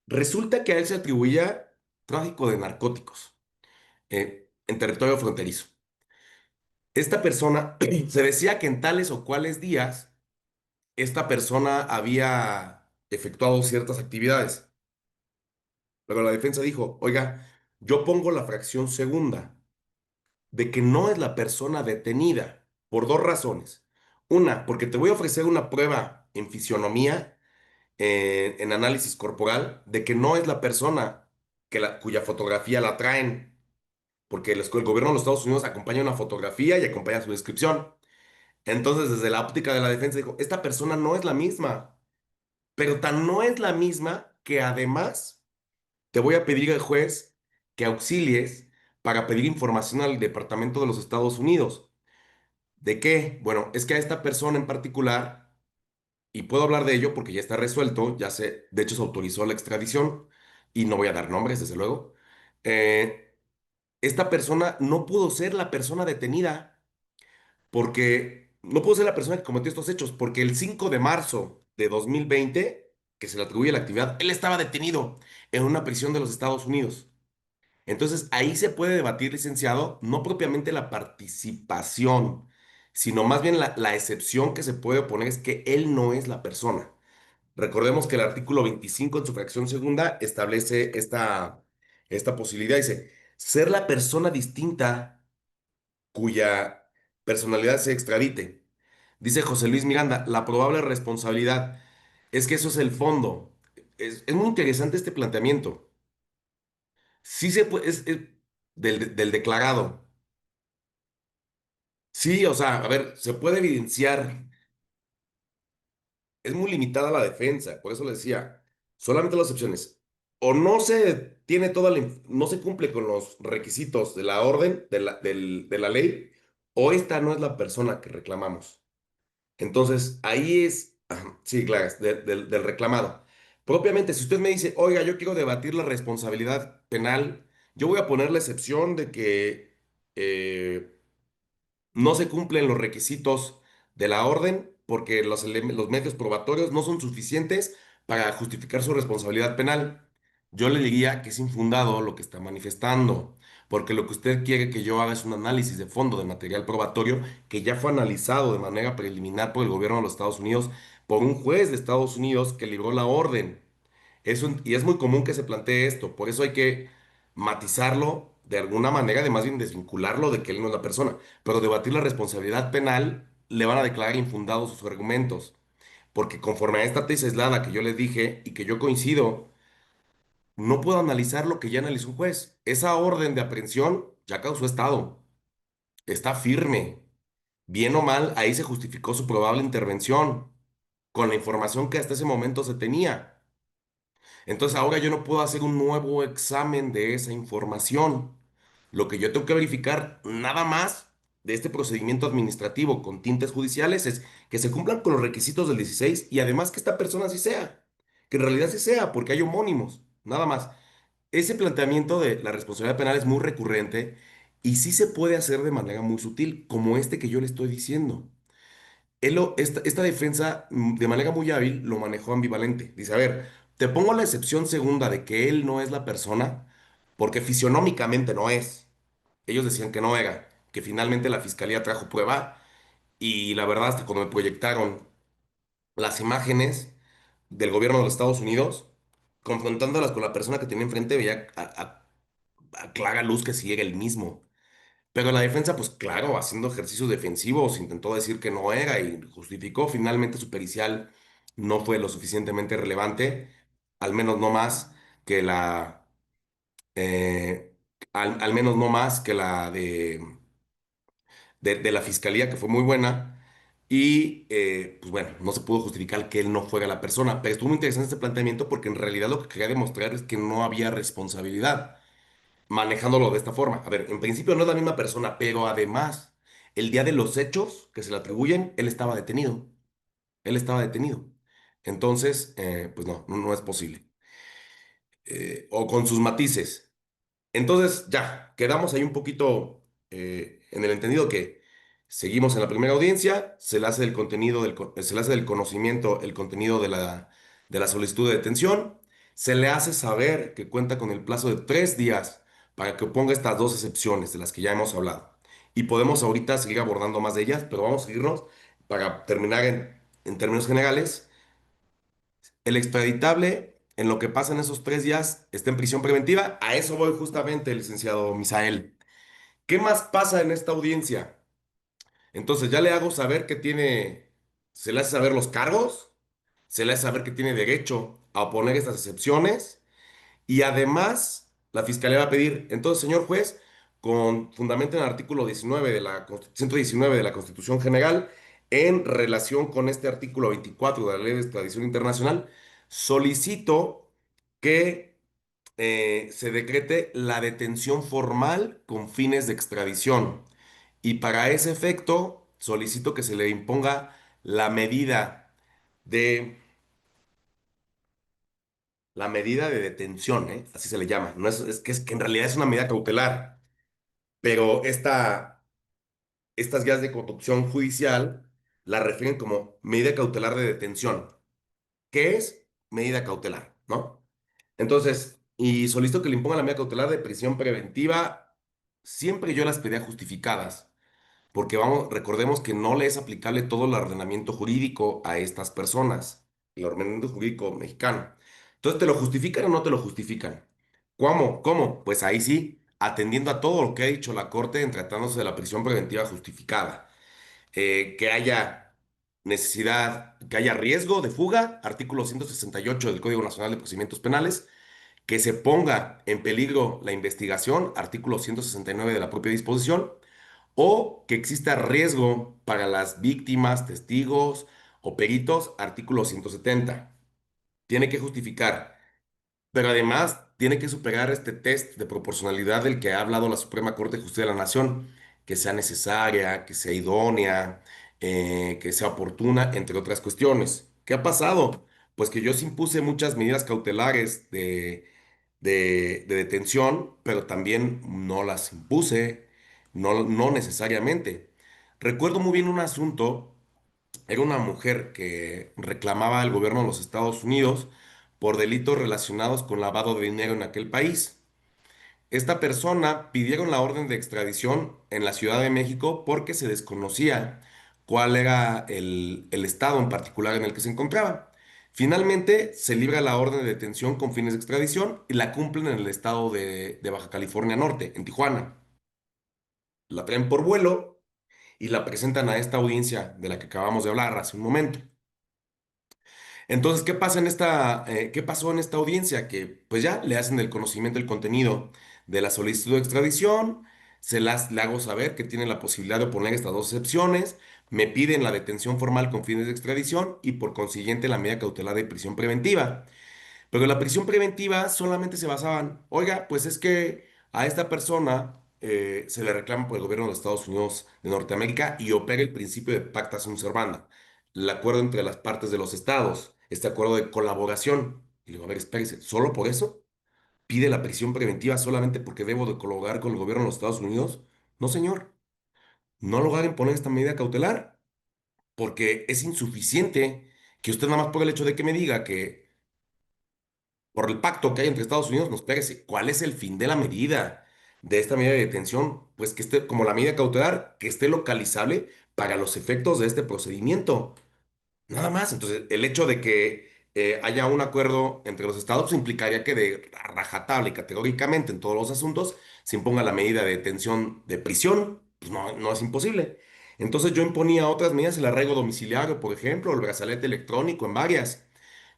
Resulta que a él se atribuía tráfico de narcóticos en territorio fronterizo. Esta persona se decía que en tales o cuales días esta persona había efectuado ciertas actividades. Pero la defensa dijo, oiga, yo pongo la fracción segunda de que no es la persona detenida por dos razones. Una, porque te voy a ofrecer una prueba en fisionomía, en análisis corporal, de que no es la persona cuya fotografía la traen, porque el gobierno de los Estados Unidos acompaña una fotografía y acompaña su descripción. Entonces, desde la óptica de la defensa, dijo, esta persona no es la misma, pero tan no es la misma que además te voy a pedir al juez que auxilies para pedir información al Departamento de los Estados Unidos. ¿De qué? Bueno, es que a esta persona en particular, y puedo hablar de ello porque ya está resuelto, ya sé, de hecho se autorizó la extradición, y no voy a dar nombres, desde luego. Esta persona no pudo ser la persona detenida porque no pudo ser la persona que cometió estos hechos, porque el 5 de marzo de 2020, que se le atribuye la actividad, él estaba detenido en una prisión de los Estados Unidos. Entonces, ahí se puede debatir, licenciado, no propiamente la participación, sino más bien la excepción que se puede oponer es que él no es la persona. Recordemos que el artículo 25 en su fracción segunda establece esta posibilidad. Dice, ser la persona distinta cuya personalidad se extradite. Dice José Luis Miranda, la probable responsabilidad es que eso es el fondo. Es muy interesante este planteamiento. Sí se puede, del declarado. Sí, o sea, a ver, se puede evidenciar. Es muy limitada la defensa, por eso le decía, solamente las opciones. O no se tiene no se cumple con los requisitos de la orden, de la ley, o esta no es la persona que reclamamos. Entonces, ahí es, ajá, sí, claro, es del reclamado. Propiamente, si usted me dice, oiga, yo quiero debatir la responsabilidad penal, yo voy a poner la excepción de que no se cumplen los requisitos de la orden porque los medios probatorios no son suficientes para justificar su responsabilidad penal. Yo le diría que es infundado lo que está manifestando, porque lo que usted quiere que yo haga es un análisis de fondo de material probatorio que ya fue analizado de manera preliminar por el gobierno de los Estados Unidos, por un juez de Estados Unidos que libró la orden. Y es muy común que se plantee esto, por eso hay que matizarlo de alguna manera, de más bien desvincularlo de que él no es la persona, pero debatir la responsabilidad penal le van a declarar infundados sus argumentos, porque conforme a esta tesis aislada que yo les dije y que yo coincido, no puedo analizar lo que ya analizó un juez. Esa orden de aprehensión ya causó estado, está firme, bien o mal, ahí se justificó su probable intervención con la información que hasta ese momento se tenía. Entonces ahora yo no puedo hacer un nuevo examen de esa información. Lo que yo tengo que verificar nada más de este procedimiento administrativo con tintes judiciales es que se cumplan con los requisitos del 16 y además que esta persona sí sea, que en realidad sí sea, porque hay homónimos, nada más. Ese planteamiento de la responsabilidad penal es muy recurrente y sí se puede hacer de manera muy sutil, como este que yo le estoy diciendo. Esta defensa, de manera muy hábil, lo manejó ambivalente. Dice, a ver, te pongo la excepción segunda de que él no es la persona, porque fisionómicamente no es. Ellos decían que no era, que finalmente la fiscalía trajo prueba y la verdad, hasta cuando me proyectaron las imágenes del gobierno de los Estados Unidos, confrontándolas con la persona que tenía enfrente, veía a clara luz que sí era el mismo. Pero la defensa, pues claro, haciendo ejercicios defensivos, intentó decir que no era y justificó. Finalmente su pericial no fue lo suficientemente relevante, al menos no más que al menos no más que la de la fiscalía, que fue muy buena. Y pues bueno, no se pudo justificar que él no fuera la persona, pero estuvo muy interesante este planteamiento porque en realidad lo que quería demostrar es que no había responsabilidad manejándolo de esta forma. A ver, en principio no es la misma persona, pero además, el día de los hechos que se le atribuyen, él estaba detenido. Él estaba detenido. Entonces, pues no es posible. O con sus matices. Entonces, ya, quedamos ahí un poquito en el entendido que seguimos en la primera audiencia, se le hace del contenido, se le hace del conocimiento el contenido de la solicitud de detención, se le hace saber que cuenta con el plazo de 3 días para que ponga estas dos excepciones de las que ya hemos hablado. Y podemos ahorita seguir abordando más de ellas, pero vamos a seguirnos para terminar en términos generales. El extraditable, en lo que pasa en esos 3 días, está en prisión preventiva. A eso voy justamente, licenciado Misael. ¿Qué más pasa en esta audiencia? Entonces ya le hago saber que tiene, se le hace saber los cargos, se le hace saber que tiene derecho a oponer estas excepciones y además la fiscalía va a pedir, entonces, señor juez, con fundamento en el artículo 19 de la 119 de la Constitución General, en relación con este artículo 24 de la Ley de Extradición Internacional, solicito que se decrete la detención formal con fines de extradición. Y para ese efecto, solicito que se le imponga la medida de, la medida de detención, ¿eh? Así se le llama. No es que en realidad es una medida cautelar, pero estas guías de conducción judicial la refieren como medida cautelar de detención. ¿Qué es medida cautelar? ¿No? Entonces, y solicito que le imponga la medida cautelar de prisión preventiva. Siempre yo las pedía justificadas, porque vamos, recordemos que no le es aplicable todo el ordenamiento jurídico a estas personas, el ordenamiento jurídico mexicano. Entonces, ¿te lo justifican o no te lo justifican? ¿Cómo? ¿Cómo? Pues ahí sí, atendiendo a todo lo que ha dicho la Corte en tratándose de la prisión preventiva justificada. Que haya necesidad, que haya riesgo de fuga, artículo 168 del Código Nacional de Procedimientos Penales, que se ponga en peligro la investigación, artículo 169 de la propia disposición, o que exista riesgo para las víctimas, testigos o peritos, artículo 170. Tiene que justificar, pero además tiene que superar este test de proporcionalidad del que ha hablado la Suprema Corte de Justicia de la Nación, que sea necesaria, que sea idónea, que sea oportuna, entre otras cuestiones. ¿Qué ha pasado? Pues que yo sí impuse muchas medidas cautelares de detención, pero también no las impuse, no necesariamente. Recuerdo muy bien un asunto, era una mujer que reclamaba al gobierno de los Estados Unidos por delitos relacionados con lavado de dinero en aquel país. Esta persona pidieron la orden de extradición en la Ciudad de México porque se desconocía cuál era el estado en particular en el que se encontraba. Finalmente se libra la orden de detención con fines de extradición y la cumplen en el estado de Baja California Norte, en Tijuana. La traen por vuelo y la presentan a esta audiencia de la que acabamos de hablar hace un momento. Entonces, ¿qué pasa qué pasó en esta audiencia? Que pues ya le hacen el conocimiento del contenido de la solicitud de extradición, le hago saber que tienen la posibilidad de oponer estas dos excepciones, me piden la detención formal con fines de extradición y por consiguiente la medida cautelar de prisión preventiva. Pero la prisión preventiva solamente se basaban, oiga, pues es que a esta persona se le reclama por el gobierno de los Estados Unidos de Norteamérica y opera el principio de pacta sunt servanda, el acuerdo entre las partes de los estados, este acuerdo de colaboración. Y le digo, a ver, espérese, ¿solo por eso? ¿Pide la prisión preventiva solamente porque debo de colaborar con el gobierno de los Estados Unidos? No, señor, no lo hagan poner esta medida cautelar, porque es insuficiente que usted nada más por el hecho de que me diga que por el pacto que hay entre Estados Unidos, nos parece, ¿cuál es el fin de la medida, de esta medida de detención? Pues que esté, como la medida cautelar, que esté localizable para los efectos de este procedimiento. Nada más. Entonces, el hecho de que haya un acuerdo entre los estados implicaría que de rajatabla y categóricamente en todos los asuntos se imponga la medida de detención de prisión. Pues no es imposible. Entonces yo imponía otras medidas, el arraigo domiciliario, por ejemplo, el brazalete electrónico en varias.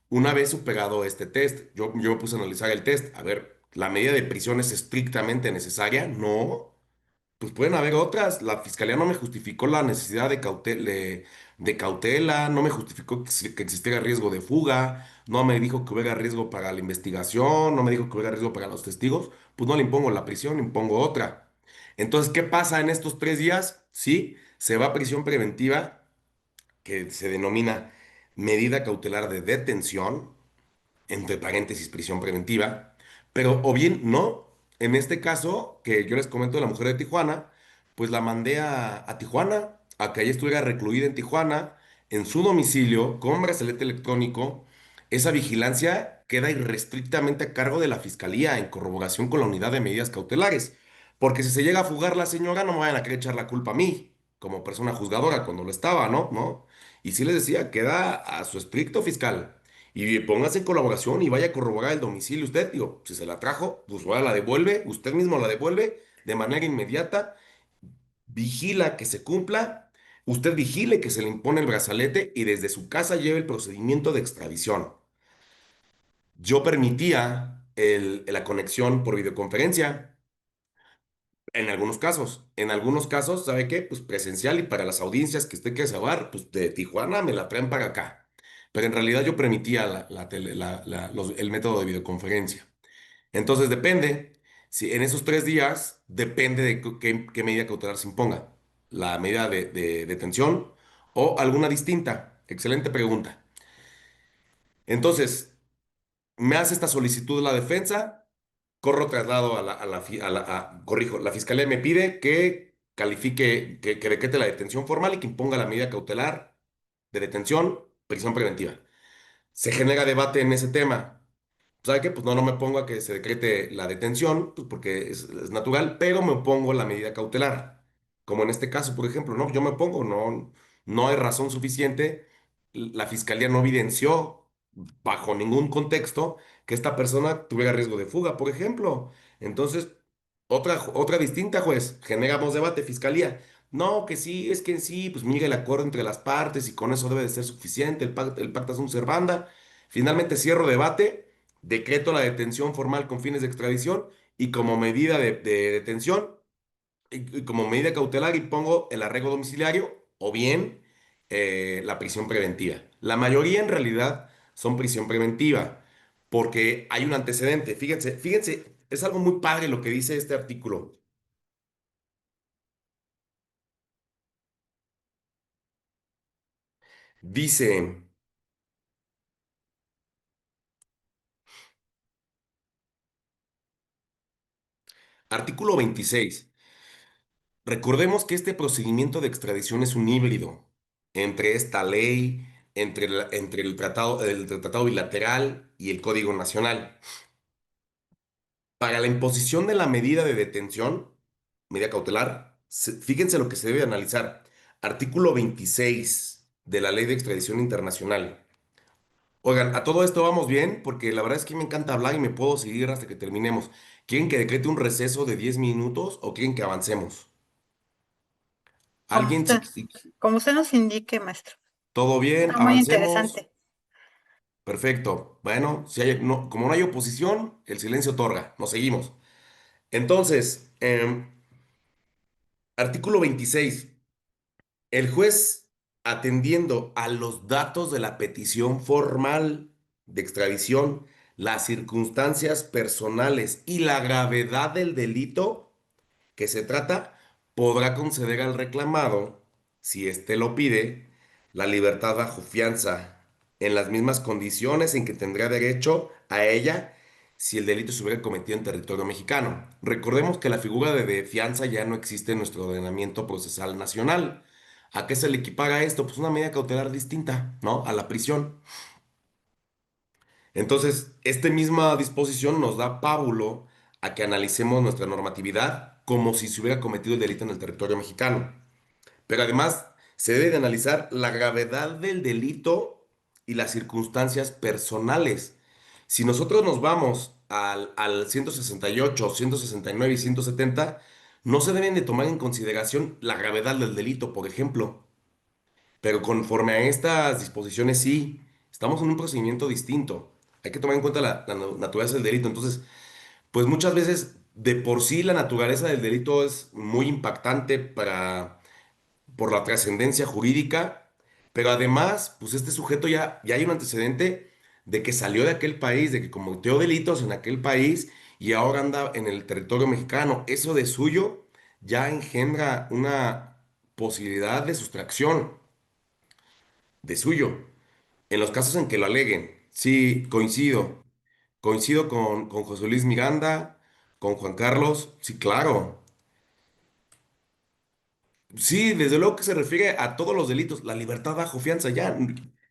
Una vez superado este test, yo me puse a analizar el test, a ver, ¿La medida de prisión es estrictamente necesaria? No. Pues pueden haber otras. La fiscalía no me justificó la necesidad de cautela, no me justificó que existiera riesgo de fuga, no me dijo que hubiera riesgo para la investigación, no me dijo que hubiera riesgo para los testigos. Pues no le impongo la prisión, impongo otra. Entonces, ¿qué pasa en estos 3 días? Sí, se va a prisión preventiva, que se denomina medida cautelar de detención, entre paréntesis, prisión preventiva, pero o bien no. En este caso, que yo les comento de la mujer de Tijuana, pues la mandé a Tijuana, a que ella estuviera recluida en Tijuana, en su domicilio, con brazalete electrónico. Esa vigilancia queda irrestrictamente a cargo de la fiscalía en corroboración con la unidad de medidas cautelares. Porque si se llega a fugar la señora, no me vayan a querer echar la culpa a mí, como persona juzgadora, cuando lo estaba, ¿no? ¿No? Y sí les decía, queda a su estricto fiscal. Y póngase en colaboración y vaya a corroborar el domicilio usted. Digo, si se la trajo, pues ahora la devuelve, usted mismo la devuelve de manera inmediata, vigila que se cumpla, usted vigile que se le impone el brazalete y desde su casa lleve el procedimiento de extradición. Yo permitía la conexión por videoconferencia. En algunos casos, ¿sabe qué? Pues presencial y para las audiencias que usted quiere saber, pues de Tijuana me la traen para acá. Pero en realidad yo permitía el método de videoconferencia. Entonces depende, si en esos 3 días, depende de qué medida cautelar se imponga. La medida de detención o alguna distinta. Excelente pregunta. Entonces, me hace esta solicitud la defensa. Corro traslado corrijo, la fiscalía me pide que califique, que decrete la detención formal y que imponga la medida cautelar de detención, prisión preventiva. Se genera debate en ese tema. ¿Sabe qué? Pues no me pongo a que se decrete la detención, pues porque es natural, pero me opongo a la medida cautelar. Como en este caso, por ejemplo, ¿no? Yo me opongo, no hay razón suficiente. La fiscalía no evidenció bajo ningún contexto que esta persona tuviera riesgo de fuga, por ejemplo. Entonces, otra distinta, juez, generamos debate, fiscalía. No, que sí, es que sí, pues mire el acuerdo entre las partes y con eso debe de ser suficiente, el pacta sunt servanda. Finalmente cierro debate, decreto la detención formal con fines de extradición y como medida de detención y como medida cautelar y pongo el arraigo domiciliario o bien la prisión preventiva. La mayoría en realidad son prisión preventiva porque hay un antecedente. Fíjense, es algo muy padre lo que dice este artículo. Dice, artículo 26. Recordemos que este procedimiento de extradición es un híbrido entre esta ley, entre el tratado bilateral y el Código Nacional. Para la imposición de la medida de detención, medida cautelar, fíjense lo que se debe analizar. Artículo 26 de la Ley de Extradición Internacional. Oigan, a todo esto vamos bien, porque la verdad es que me encanta hablar y me puedo seguir hasta que terminemos. ¿Quieren que decrete un receso de 10 minutos o quieren que avancemos? Como ¿Alguien? usted, como usted nos indique, maestro. ¿Todo bien? Está muy ¿Avancemos? interesante. Perfecto. Bueno, como no hay oposición, el silencio otorga. Nos seguimos. Entonces, artículo 26. El juez, atendiendo a los datos de la petición formal de extradición, las circunstancias personales y la gravedad del delito que se trata, podrá conceder al reclamado, si éste lo pide, la libertad bajo fianza, en las mismas condiciones en que tendría derecho a ella si el delito se hubiera cometido en territorio mexicano. Recordemos que la figura de fianza ya no existe en nuestro ordenamiento procesal nacional. ¿A qué se le equipara esto? Pues una medida cautelar distinta, ¿no? A la prisión. Entonces, esta misma disposición nos da pábulo a que analicemos nuestra normatividad como si se hubiera cometido el delito en el territorio mexicano. Pero además, se debe de analizar la gravedad del delito y las circunstancias personales. Si nosotros nos vamos al 168, 169 y 170, no se deben de tomar en consideración la gravedad del delito, por ejemplo. Pero conforme a estas disposiciones, sí, estamos en un procedimiento distinto. Hay que tomar en cuenta la naturaleza del delito. Entonces, pues muchas veces de por sí la naturaleza del delito es muy impactante por la trascendencia jurídica, pero además, pues este sujeto ya hay un antecedente de que salió de aquel país, de que cometió delitos en aquel país y ahora anda en el territorio mexicano. Eso de suyo ya engendra una posibilidad de sustracción de suyo. En los casos en que lo aleguen, sí, coincido con José Luis Miranda, con Juan Carlos, sí, claro. Sí, desde luego que se refiere a todos los delitos. La libertad bajo fianza ya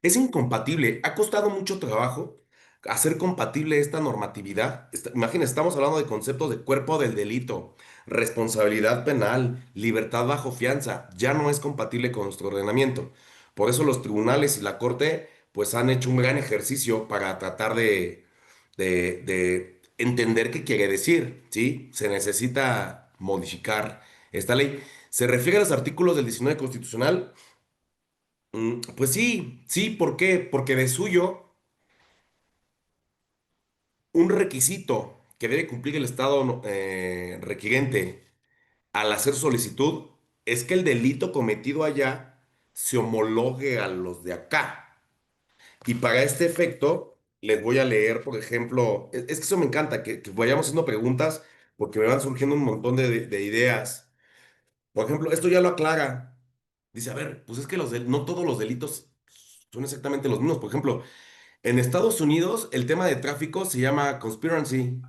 es incompatible. Ha costado mucho trabajo hacer compatible esta normatividad. Imagínense, estamos hablando de conceptos de cuerpo del delito, responsabilidad penal, libertad bajo fianza. Ya no es compatible con nuestro ordenamiento. Por eso los tribunales y la corte pues han hecho un gran ejercicio para tratar de entender qué quiere decir, ¿sí? Se necesita modificar esta ley. ¿Se refiere a los artículos del 19 constitucional? Pues sí, sí, ¿por qué? Porque de suyo, un requisito que debe cumplir el Estado requirente al hacer solicitud es que el delito cometido allá se homologue a los de acá. Y para este efecto, les voy a leer, por ejemplo, es que eso me encanta, que vayamos haciendo preguntas, porque me van surgiendo un montón de ideas. Por ejemplo, esto ya lo aclara. Dice, a ver, pues es que no todos los delitos son exactamente los mismos. Por ejemplo, en Estados Unidos el tema de tráfico se llama conspiracy.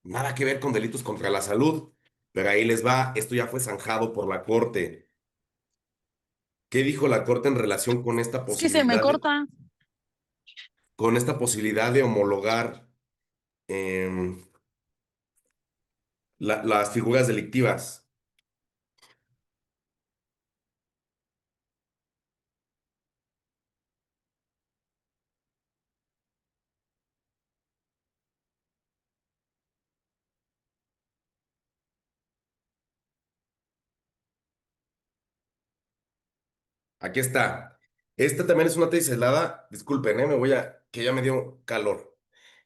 Nada que ver con delitos contra la salud. Pero ahí les va, esto ya fue zanjado por la Corte. ¿Qué dijo la Corte en relación con esta Es que se me posibilidad corta. de homologar em, las figuras delictivas? Aquí está. Esta también es una tesis aislada. Disculpen, que ya me dio calor.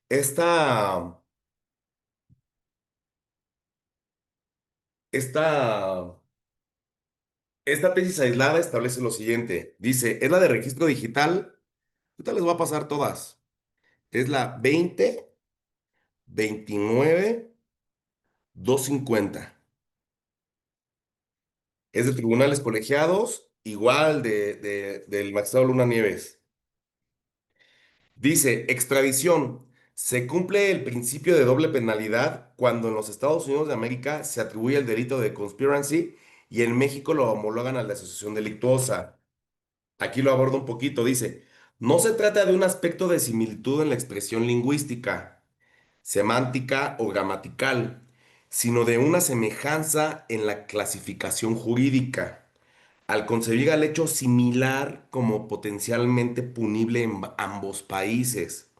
Esta, esta, esta tesis aislada establece lo siguiente. Dice, es la de registro digital. Ahorita les voy a pasar todas. Es la 20 29 250. Es de tribunales colegiados, igual del magistrado Luna Nieves. Dice, extradición. Se cumple el principio de doble penalidad cuando en los Estados Unidos de América se atribuye el delito de conspiracy y en México lo homologan a la asociación delictuosa. Aquí lo abordo un poquito. Dice, no se trata de un aspecto de similitud en la expresión lingüística, semántica o gramatical, sino de una semejanza en la clasificación jurídica, al concebir al hecho similar como potencialmente punible en ambos países.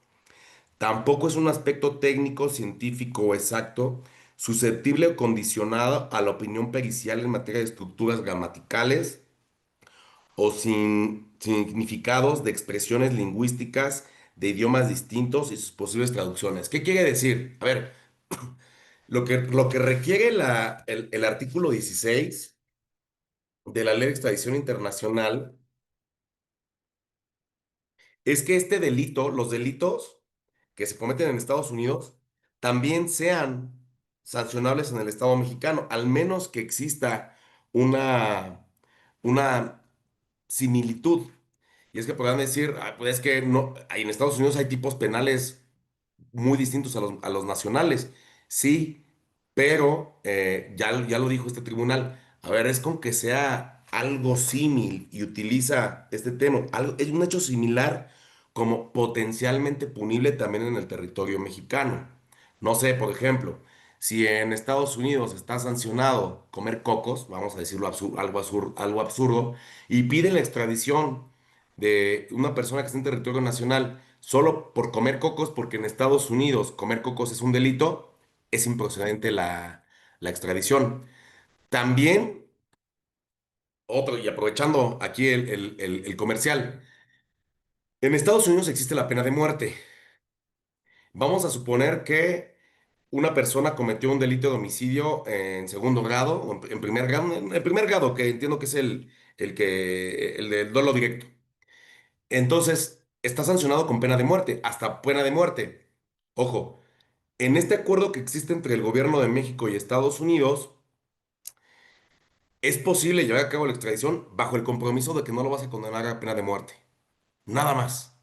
Tampoco es un aspecto técnico, científico o exacto, susceptible o condicionado a la opinión pericial en materia de estructuras gramaticales o sin significados de expresiones lingüísticas de idiomas distintos y sus posibles traducciones. ¿Qué quiere decir? A ver, lo que requiere el artículo 16 de la Ley de Extradición Internacional es que este delito, los delitos que se cometen en Estados Unidos, también sean sancionables en el Estado mexicano, al menos que exista una similitud. Y es que podrán decir, "Ah, pues es que no, en Estados Unidos hay tipos penales muy distintos a los nacionales. Sí, pero ya lo dijo este tribunal. A ver, es con que sea algo símil y utiliza este tema. Es un hecho similar como potencialmente punible también en el territorio mexicano. No sé, por ejemplo, si en Estados Unidos está sancionado comer cocos, vamos a decirlo algo absurdo, y piden la extradición de una persona que está en territorio nacional solo por comer cocos, porque en Estados Unidos comer cocos es un delito, es improcedente la extradición. También, otro, y aprovechando aquí el comercial, en Estados Unidos existe la pena de muerte. Vamos a suponer que una persona cometió un delito de homicidio en segundo grado, o en primer grado, en el primer grado, que entiendo que es el del dolo directo. Entonces, está sancionado con pena de muerte, hasta pena de muerte. Ojo, en este acuerdo que existe entre el gobierno de México y Estados Unidos, es posible llevar a cabo la extradición bajo el compromiso de que no lo vas a condenar a pena de muerte. Nada más.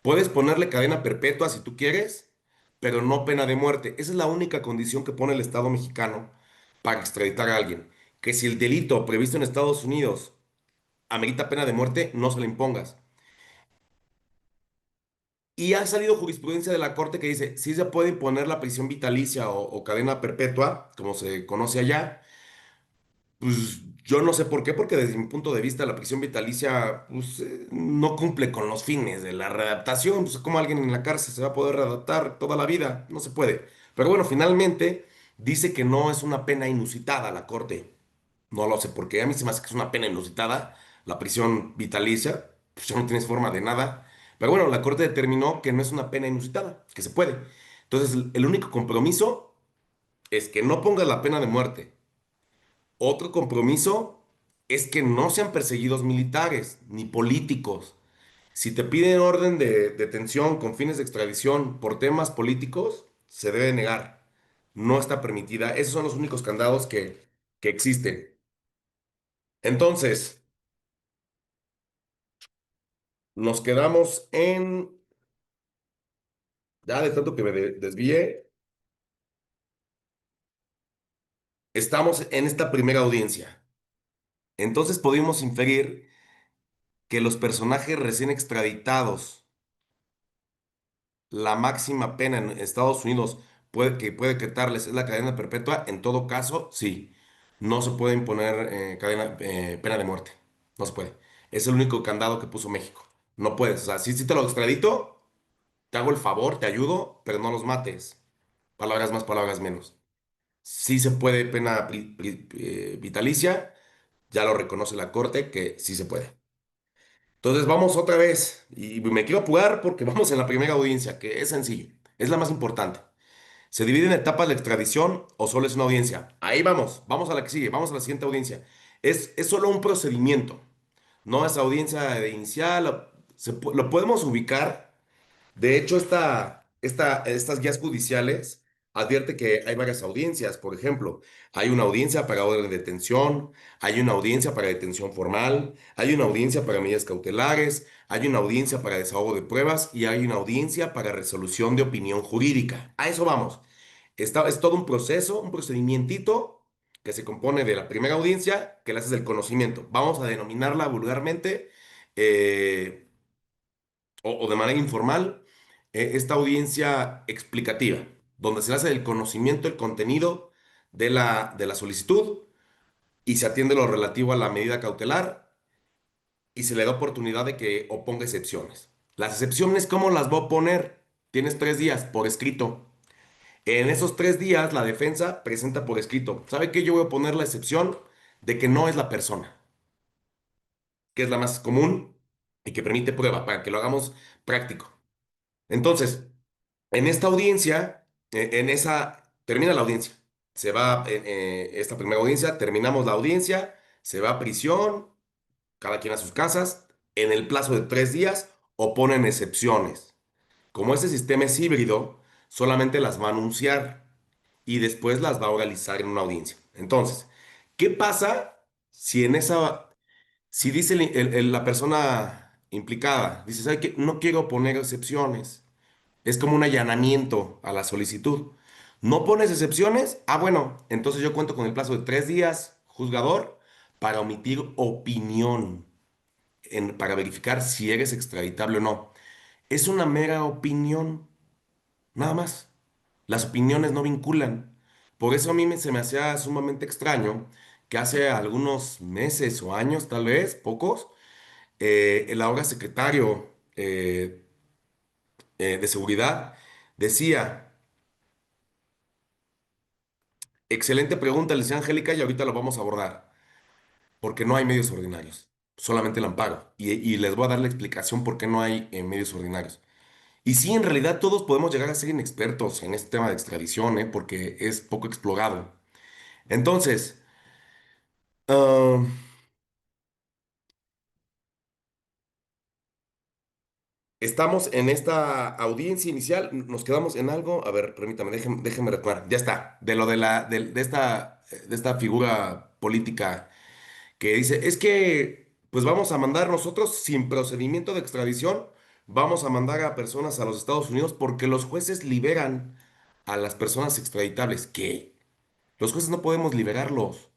Puedes ponerle cadena perpetua si tú quieres, pero no pena de muerte. Esa es la única condición que pone el Estado mexicano para extraditar a alguien. Que si el delito previsto en Estados Unidos amerita pena de muerte, no se le impongas. Y ha salido jurisprudencia de la Corte que dice, sí se puede imponer la prisión vitalicia o cadena perpetua, como se conoce allá. Pues yo no sé por qué, porque desde mi punto de vista la prisión vitalicia pues, no cumple con los fines de la readaptación. Pues, ¿cómo alguien en la cárcel se va a poder readaptar toda la vida? No se puede. Pero bueno, finalmente dice que no es una pena inusitada la Corte. No lo sé por qué. A mí se me hace que es una pena inusitada la prisión vitalicia. Pues ya no tienes forma de nada. Pero bueno, la Corte determinó que no es una pena inusitada, que se puede. Entonces, el único compromiso es que no pongas la pena de muerte. Otro compromiso es que no sean perseguidos militares ni políticos. Si te piden orden de detención con fines de extradición por temas políticos, se debe negar. No está permitida. Esos son los únicos candados que existen. Entonces, nos quedamos en, ya de tanto que me desvié, estamos en esta primera audiencia. Entonces pudimos inferir que los personajes recién extraditados, la máxima pena en Estados Unidos que puede quitarles es la cadena perpetua. En todo caso, sí, no se puede imponer pena de muerte. No se puede. Es el único candado que puso México. No puedes. O sea, sí, sí te lo extradito, te hago el favor, te ayudo, pero no los mates. Palabras más, palabras menos. Sí se puede pena vitalicia, ya lo reconoce la Corte que sí se puede. Entonces vamos otra vez, y me quiero apurar porque vamos en la primera audiencia, que es sencillo, es la más importante. ¿Se divide en etapas la extradición o solo es una audiencia? Ahí vamos, vamos a la que sigue, vamos a la siguiente audiencia. Es solo un procedimiento, no es audiencia de inicial, lo podemos ubicar. De hecho, estas guías judiciales advierte que hay varias audiencias. Por ejemplo, hay una audiencia para orden de detención, hay una audiencia para detención formal, hay una audiencia para medidas cautelares, hay una audiencia para desahogo de pruebas y hay una audiencia para resolución de opinión jurídica. A eso vamos. Es todo un proceso, un procedimientito que se compone de la primera audiencia, que le haces el conocimiento. Vamos a denominarla vulgarmente. O de manera informal, esta audiencia explicativa, donde se le hace el conocimiento, el contenido de la solicitud y se atiende lo relativo a la medida cautelar y se le da oportunidad de que oponga excepciones. Las excepciones, ¿cómo las voy a poner? Tienes 3 días por escrito. En esos 3 días, la defensa presenta por escrito. ¿Sabe qué? Yo voy a poner la excepción de que no es la persona, que es la más común y que permite prueba, para que lo hagamos práctico. Entonces, en esta audiencia, termina la audiencia. Se va, esta primera audiencia, terminamos la audiencia, se va a prisión, cada quien a sus casas, en el plazo de 3 días, o ponen excepciones. Como este sistema es híbrido, solamente las va a anunciar y después las va a oralizar en una audiencia. Entonces, ¿qué pasa si si dice la persona implicada, dice, ¿sabe qué? No quiero poner excepciones. Es como un allanamiento a la solicitud. ¿No pones excepciones? Ah, bueno, entonces yo cuento con el plazo de 3 días, juzgador, para omitir opinión, para verificar si eres extraditable o no. Es una mera opinión, nada más. Las opiniones no vinculan. Por eso a mí se me hacía sumamente extraño que hace algunos meses o años, tal vez, pocos, el ahora secretario de Seguridad decía, excelente pregunta, Alicia Angélica, y ahorita lo vamos a abordar, porque no hay medios ordinarios, solamente el amparo. Y les voy a dar la explicación por qué no hay medios ordinarios. Y sí, en realidad todos podemos llegar a ser inexpertos en este tema de extradición, ¿eh? Porque es poco explorado. Entonces, ah, estamos en esta audiencia inicial, nos quedamos en algo. A ver, permítame, déjenme retomar. Ya está, de lo de esta figura política que dice, es que, pues vamos a mandar nosotros sin procedimiento de extradición, vamos a mandar a personas a los Estados Unidos porque los jueces liberan a las personas extraditables. ¿Qué? Los jueces no podemos liberarlos.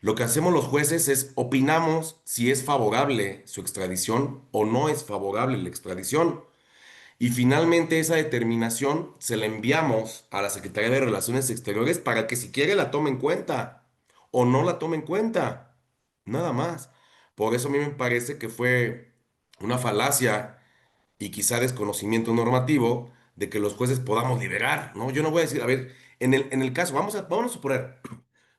Lo que hacemos los jueces es opinamos si es favorable su extradición o no es favorable la extradición. Y finalmente esa determinación se la enviamos a la Secretaría de Relaciones Exteriores para que si quiere la tome en cuenta o no la tome en cuenta. Nada más. Por eso a mí me parece que fue una falacia y quizá desconocimiento normativo de que los jueces podamos liberar, ¿no? Yo no voy a decir, a ver, en el caso, vamos a suponer,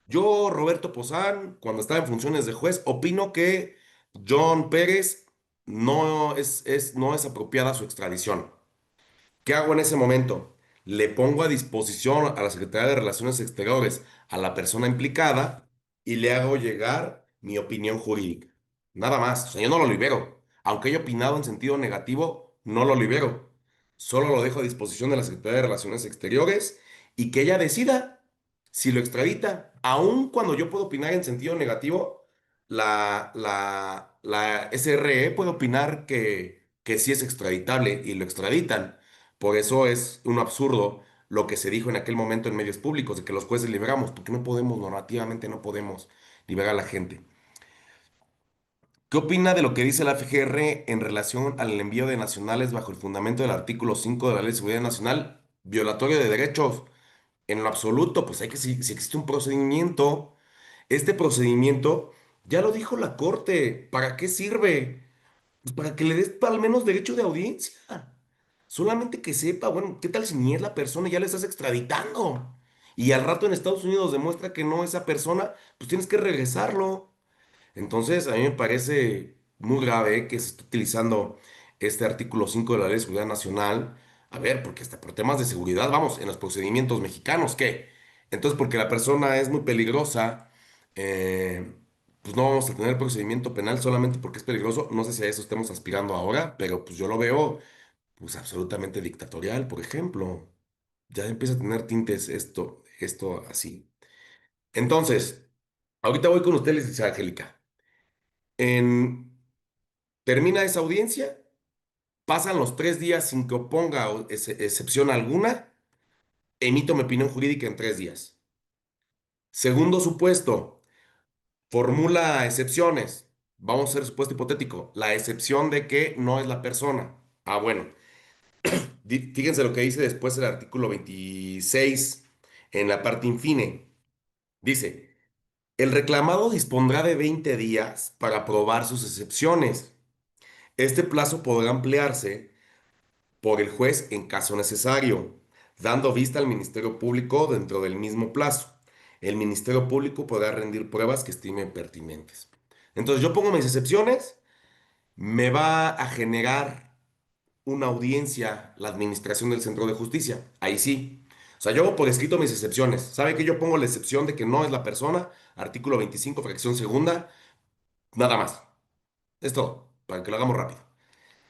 yo, Roberto Pozán, cuando estaba en funciones de juez, opino que John Pérez no es apropiada su extradición. ¿Qué hago en ese momento? Le pongo a disposición a la Secretaría de Relaciones Exteriores a la persona implicada y le hago llegar mi opinión jurídica. Nada más. O sea, yo no lo libero. Aunque haya opinado en sentido negativo, no lo libero. Solo lo dejo a disposición de la Secretaría de Relaciones Exteriores y que ella decida si lo extradita. Aun cuando yo puedo opinar en sentido negativo, la SRE puede opinar que sí es extraditable y lo extraditan. Por eso es un absurdo lo que se dijo en aquel momento en medios públicos, de que los jueces liberamos, porque no podemos, normativamente no podemos liberar a la gente. ¿Qué opina de lo que dice la FGR en relación al envío de nacionales bajo el fundamento del artículo 5 de la Ley de Seguridad Nacional, violatorio de derechos? En lo absoluto, pues hay que, si existe un procedimiento, este procedimiento, ya lo dijo la Corte, ¿para qué sirve? Pues para que le des al menos derecho de audiencia. Solamente que sepa, bueno, ¿qué tal si ni es la persona y ya le estás extraditando? Y al rato en Estados Unidos demuestra que no es esa persona, pues tienes que regresarlo. Entonces, a mí me parece muy grave que se esté utilizando este artículo 5 de la Ley de Seguridad Nacional. A ver, porque hasta por temas de seguridad, vamos, en los procedimientos mexicanos, ¿qué? Entonces, porque la persona es muy peligrosa, pues no vamos a tener procedimiento penal solamente porque es peligroso. No sé si a eso estemos aspirando ahora, pero pues yo lo veo pues absolutamente dictatorial, por ejemplo. Ya empieza a tener tintes esto así. Entonces, ahorita voy con usted, licenciada Angélica. En, termina esa audiencia, pasan los 3 días sin que oponga excepción alguna, emito mi opinión jurídica en 3 días. Segundo supuesto, formula excepciones. Vamos a hacer supuesto hipotético. La excepción de que no es la persona. Ah, bueno. Fíjense lo que dice después el artículo 26 en la parte infine. Dice, el reclamado dispondrá de 20 días para probar sus excepciones. Este plazo podrá ampliarse por el juez en caso necesario, dando vista al Ministerio Público dentro del mismo plazo. El Ministerio Público podrá rendir pruebas que estime pertinentes. Entonces yo pongo mis excepciones, me va a generar una audiencia la administración del Centro de Justicia. Ahí sí. O sea, yo hago por escrito mis excepciones. ¿Sabe que yo pongo la excepción de que no es la persona? Artículo 25, fracción segunda. Nada más. Es todo, para que lo hagamos rápido.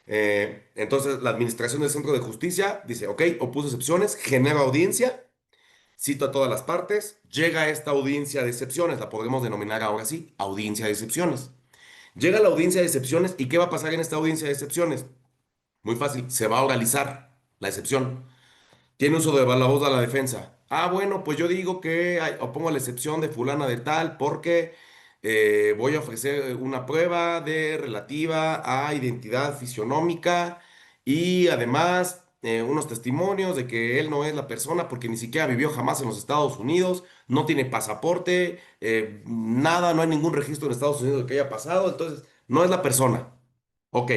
Entonces, la administración del Centro de Justicia dice, ok, opuso excepciones, genera audiencia, cito a todas las partes, llega a esta audiencia de excepciones, la podremos denominar ahora sí, audiencia de excepciones. Llega la audiencia de excepciones y ¿qué va a pasar en esta audiencia de excepciones? Muy fácil, se va a oralizar la excepción. Tiene uso de la voz de la defensa. Ah, bueno, pues yo digo que opongo la excepción de fulana de tal porque voy a ofrecer una prueba de relativa a identidad fisionómica y además unos testimonios de que él no es la persona porque ni siquiera vivió jamás en los Estados Unidos, no tiene pasaporte, nada, no hay ningún registro en Estados Unidos de que haya pasado, entonces no es la persona. Ok.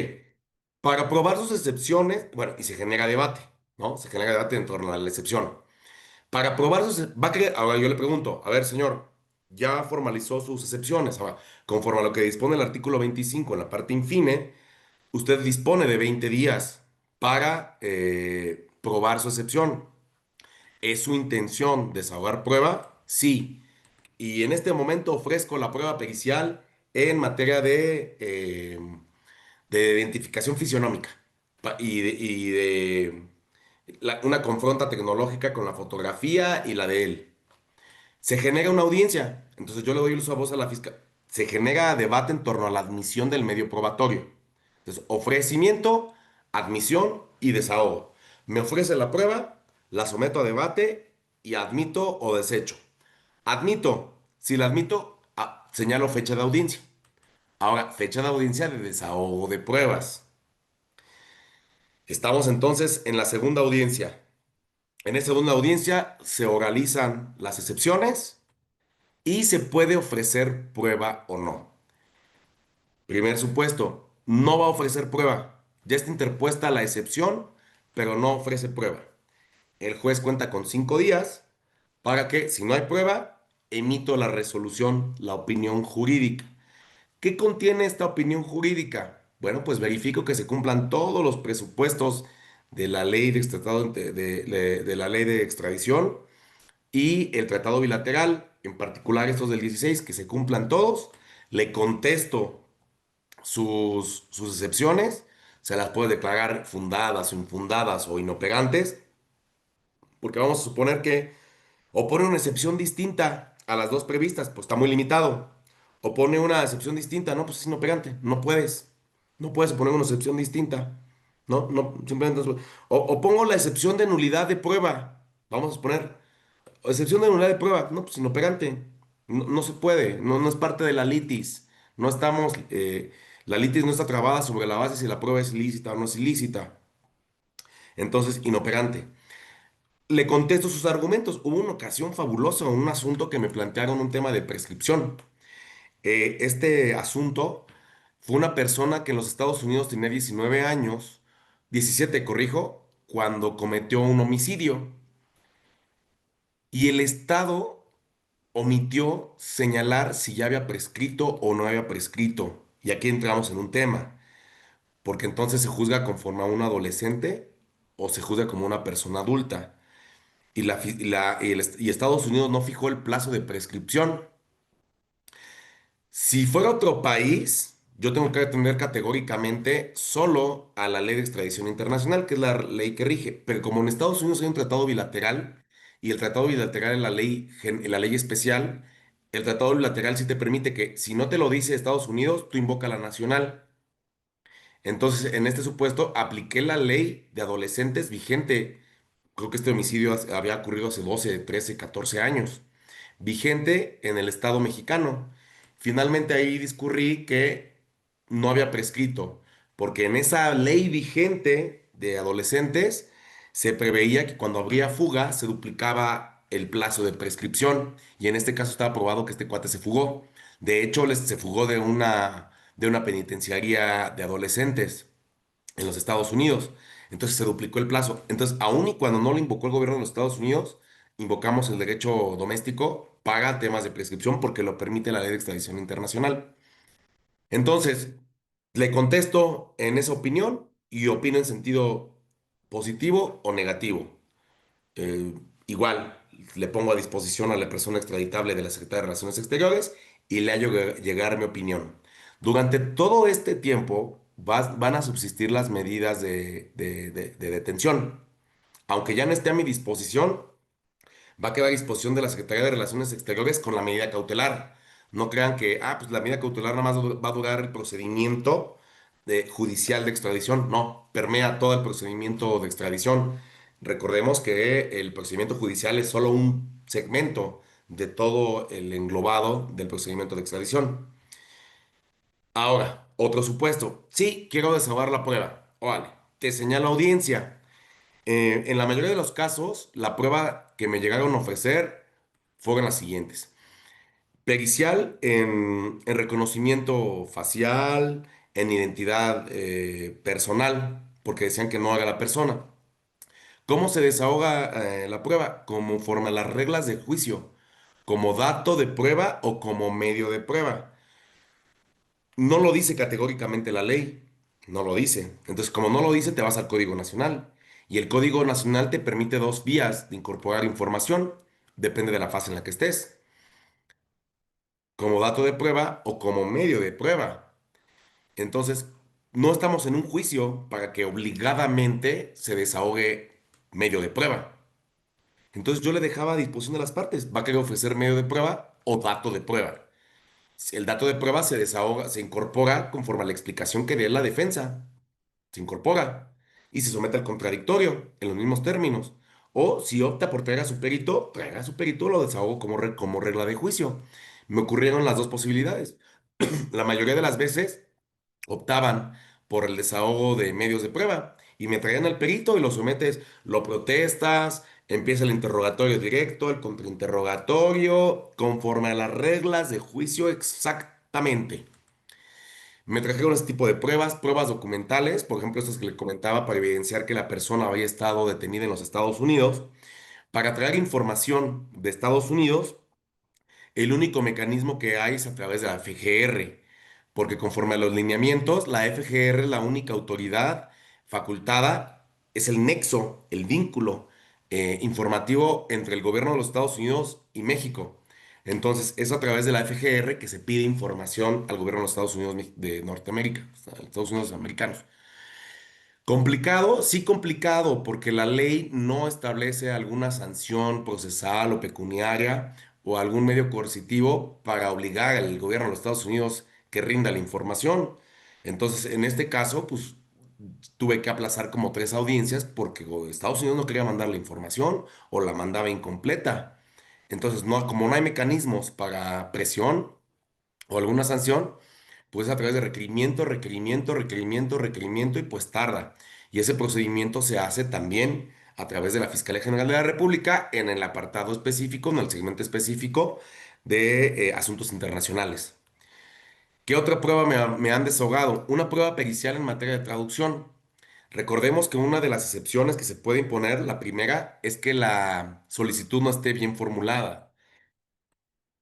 Para probar sus excepciones, bueno, y se genera debate, ¿no? Se genera debate en torno a la excepción. Para probar va a querer, ahora yo le pregunto, a ver, señor, ya formalizó sus excepciones. Ahora, conforme a lo que dispone el artículo 25 en la parte infine, usted dispone de 20 días. para probar su excepción. ¿Es su intención desahogar prueba? Sí. Y en este momento ofrezco la prueba pericial en materia de identificación fisionómica y de una confronta tecnológica con la fotografía y la de él. Se genera una audiencia, entonces yo le doy el uso a voz a la fiscal. Se genera debate en torno a la admisión del medio probatorio. Entonces, ofrecimiento, admisión y desahogo. Me ofrece la prueba, la someto a debate y admito o desecho. Admito, si la admito, señalo fecha de audiencia. Ahora, fecha de audiencia de desahogo de pruebas. Estamos entonces en la segunda audiencia. En esa segunda audiencia se oralizan las excepciones y se puede ofrecer prueba o no. Primer supuesto, no va a ofrecer prueba. Ya está interpuesta la excepción, pero no ofrece prueba. El juez cuenta con 5 días para que, si no hay prueba, emito la resolución, la opinión jurídica. ¿Qué contiene esta opinión jurídica? Bueno, pues verifico que se cumplan todos los presupuestos de la ley de la ley de extradición y el tratado bilateral, en particular estos del 16, que se cumplan todos. Le contesto sus excepciones, se las puede declarar fundadas o infundadas o inoperantes, porque vamos a suponer que o pone una excepción distinta a las dos previstas, pues está muy limitado. O pone una excepción distinta, no, pues es inoperante, no puedes. No puedes poner una excepción distinta. No, no, simplemente no se puede. O pongo la excepción de nulidad de prueba. Vamos a poner excepción de nulidad de prueba. No, pues inoperante. No, no se puede, no, no es parte de la litis. No estamos, la litis no está trabada sobre la base si la prueba es ilícita o no es ilícita. Entonces, inoperante. Le contesto sus argumentos. Hubo una ocasión fabulosa, un asunto que me plantearon un tema de prescripción. Este asunto fue una persona que en los Estados Unidos tenía 19 años, 17, corrijo, cuando cometió un homicidio. Y el Estado omitió señalar si ya había prescrito o no había prescrito. Y aquí entramos en un tema, porque entonces se juzga conforme a un adolescente o se juzga como una persona adulta. Y Estados Unidos no fijó el plazo de prescripción. Si fuera otro país, yo tengo que atender categóricamente solo a la ley de extradición internacional, que es la ley que rige. Pero como en Estados Unidos hay un tratado bilateral, y el tratado bilateral es la ley especial, el tratado bilateral sí te permite que si no te lo dice Estados Unidos, tú invoca la nacional. Entonces, en este supuesto, apliqué la ley de adolescentes vigente. Creo que este homicidio había ocurrido hace 12, 13, 14 años. Vigente en el Estado mexicano. Finalmente ahí discurrí que no había prescrito, porque en esa ley vigente de adolescentes se preveía que cuando habría fuga se duplicaba el plazo de prescripción, y en este caso estaba probado que este cuate se fugó. De hecho, se fugó de una penitenciaría de adolescentes en los Estados Unidos. Entonces se duplicó el plazo. Entonces, aun y cuando no lo invocó el gobierno de los Estados Unidos, invocamos el derecho doméstico para temas de prescripción porque lo permite la ley de extradición internacional. Entonces, le contesto en esa opinión y opino en sentido positivo o negativo. Eh, Igual, le pongo a disposición a la persona extraditable de la Secretaría de Relaciones Exteriores y le hago llegar mi opinión. Durante todo este tiempo van a subsistir las medidas de detención. Aunque ya no esté a mi disposición, va a quedar a disposición de la Secretaría de Relaciones Exteriores con la medida cautelar. No crean que, pues la medida cautelar nada más va a durar el procedimiento judicial de extradición. No, permea todo el procedimiento de extradición. Recordemos que el procedimiento judicial es solo un segmento de todo el englobado del procedimiento de extradición. Ahora, otro supuesto. Sí, quiero desahogar la prueba. Vale, te señalo audiencia. En la mayoría de los casos, la prueba que me llegaron a ofrecer fueron las siguientes. Pericial en reconocimiento facial, en identidad personal, porque decían que no haga la persona. ¿Cómo se desahoga la prueba? Conforme a las reglas de juicio, como dato de prueba o como medio de prueba. No lo dice categóricamente la ley. No lo dice. Entonces, como no lo dice, te vas al Código Nacional. Y el Código Nacional te permite dos vías de incorporar información. Depende de la fase en la que estés. Como dato de prueba o como medio de prueba. Entonces, no estamos en un juicio para que obligadamente se desahogue medio de prueba. Entonces yo le dejaba a disposición de las partes. ¿Va a querer ofrecer medio de prueba o dato de prueba? Si el dato de prueba se desahoga, se incorpora conforme a la explicación que dé la defensa. Se incorpora y se somete al contradictorio en los mismos términos. O si opta por traer a su perito, lo desahogo como regla de juicio. Me ocurrieron las dos posibilidades. La mayoría de las veces optaban por el desahogo de medios de prueba y me traían al perito y lo sometes, lo protestas, empieza el interrogatorio directo, el contrainterrogatorio, conforme a las reglas de juicio exactamente. Me trajeron ese tipo de pruebas, pruebas documentales, por ejemplo, estas que le comentaba para evidenciar que la persona había estado detenida en los Estados Unidos. Para traer información de Estados Unidos, el único mecanismo que hay es a través de la FGR, porque conforme a los lineamientos, la FGR es la única autoridad facultada, es el nexo, el vínculo informativo entre el gobierno de los Estados Unidos y México. Entonces, es a través de la FGR que se pide información al gobierno de los Estados Unidos de Norteamérica, o sea, Estados Unidos americanos. Complicado, sí complicado, porque la ley no establece alguna sanción procesal o pecuniaria o algún medio coercitivo para obligar al gobierno de los Estados Unidos que rinda la información. Entonces, en este caso, pues tuve que aplazar como tres audiencias porque Estados Unidos no quería mandar la información o la mandaba incompleta. Entonces, no, como no hay mecanismos para presión o alguna sanción, pues a través de requerimiento, requerimiento, requerimiento, requerimiento y pues tarda. Y ese procedimiento se hace también a través de la Fiscalía General de la República en el apartado específico, en el segmento específico de asuntos internacionales. ¿Qué otra prueba me han desahogado? Una prueba pericial en materia de traducción. Recordemos que una de las excepciones que se puede imponer, la primera, es que la solicitud no esté bien formulada.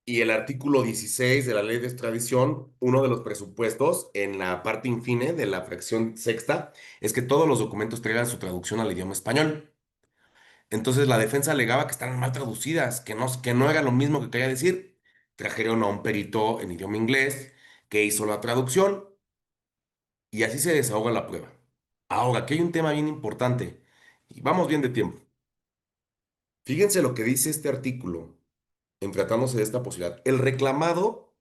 Y el artículo 16 de la ley de extradición, uno de los presupuestos en la parte infine de la fracción sexta, es que todos los documentos traigan su traducción al idioma español. Entonces la defensa alegaba que estaban mal traducidas, que no era lo mismo que quería decir. Trajeron a un perito en idioma inglés que hizo la traducción y así se desahoga la prueba. Ahora, aquí hay un tema bien importante y vamos bien de tiempo. Fíjense lo que dice este artículo en tratándose de esta posibilidad. El reclamado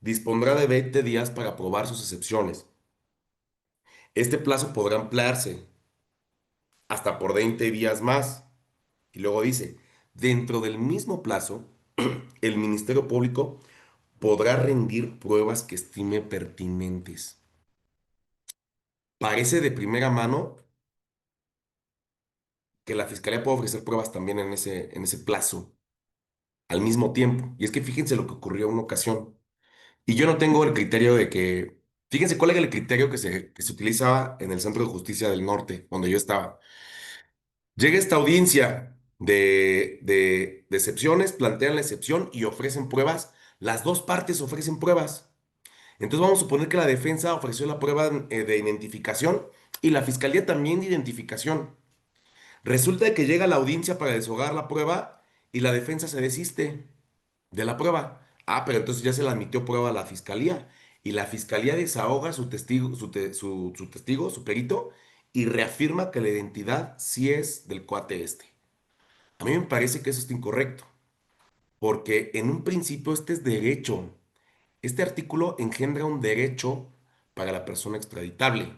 dispondrá de 20 días para aprobar sus excepciones. Este plazo podrá ampliarse hasta por 20 días más. Y luego dice, dentro del mismo plazo, el Ministerio Público podrá rendir pruebas que estime pertinentes. Parece de primera mano que la Fiscalía puede ofrecer pruebas también en ese plazo, al mismo tiempo. Y es que fíjense lo que ocurrió en una ocasión. Y yo no tengo el criterio de que, fíjense cuál era el criterio que se utilizaba en el Centro de Justicia del Norte, donde yo estaba. Llega esta audiencia de excepciones, plantean la excepción y ofrecen pruebas. Las dos partes ofrecen pruebas. Entonces vamos a suponer que la defensa ofreció la prueba de identificación y la fiscalía también de identificación. Resulta que llega la audiencia para deshogar la prueba y la defensa se desiste de la prueba. Ah, pero entonces ya se le admitió prueba a la fiscalía y la fiscalía desahoga su testigo, su testigo, su perito y reafirma que la identidad sí es del cuate este. A mí me parece que eso está incorrecto, porque en un principio este es derecho. Este artículo engendra un derecho para la persona extraditable.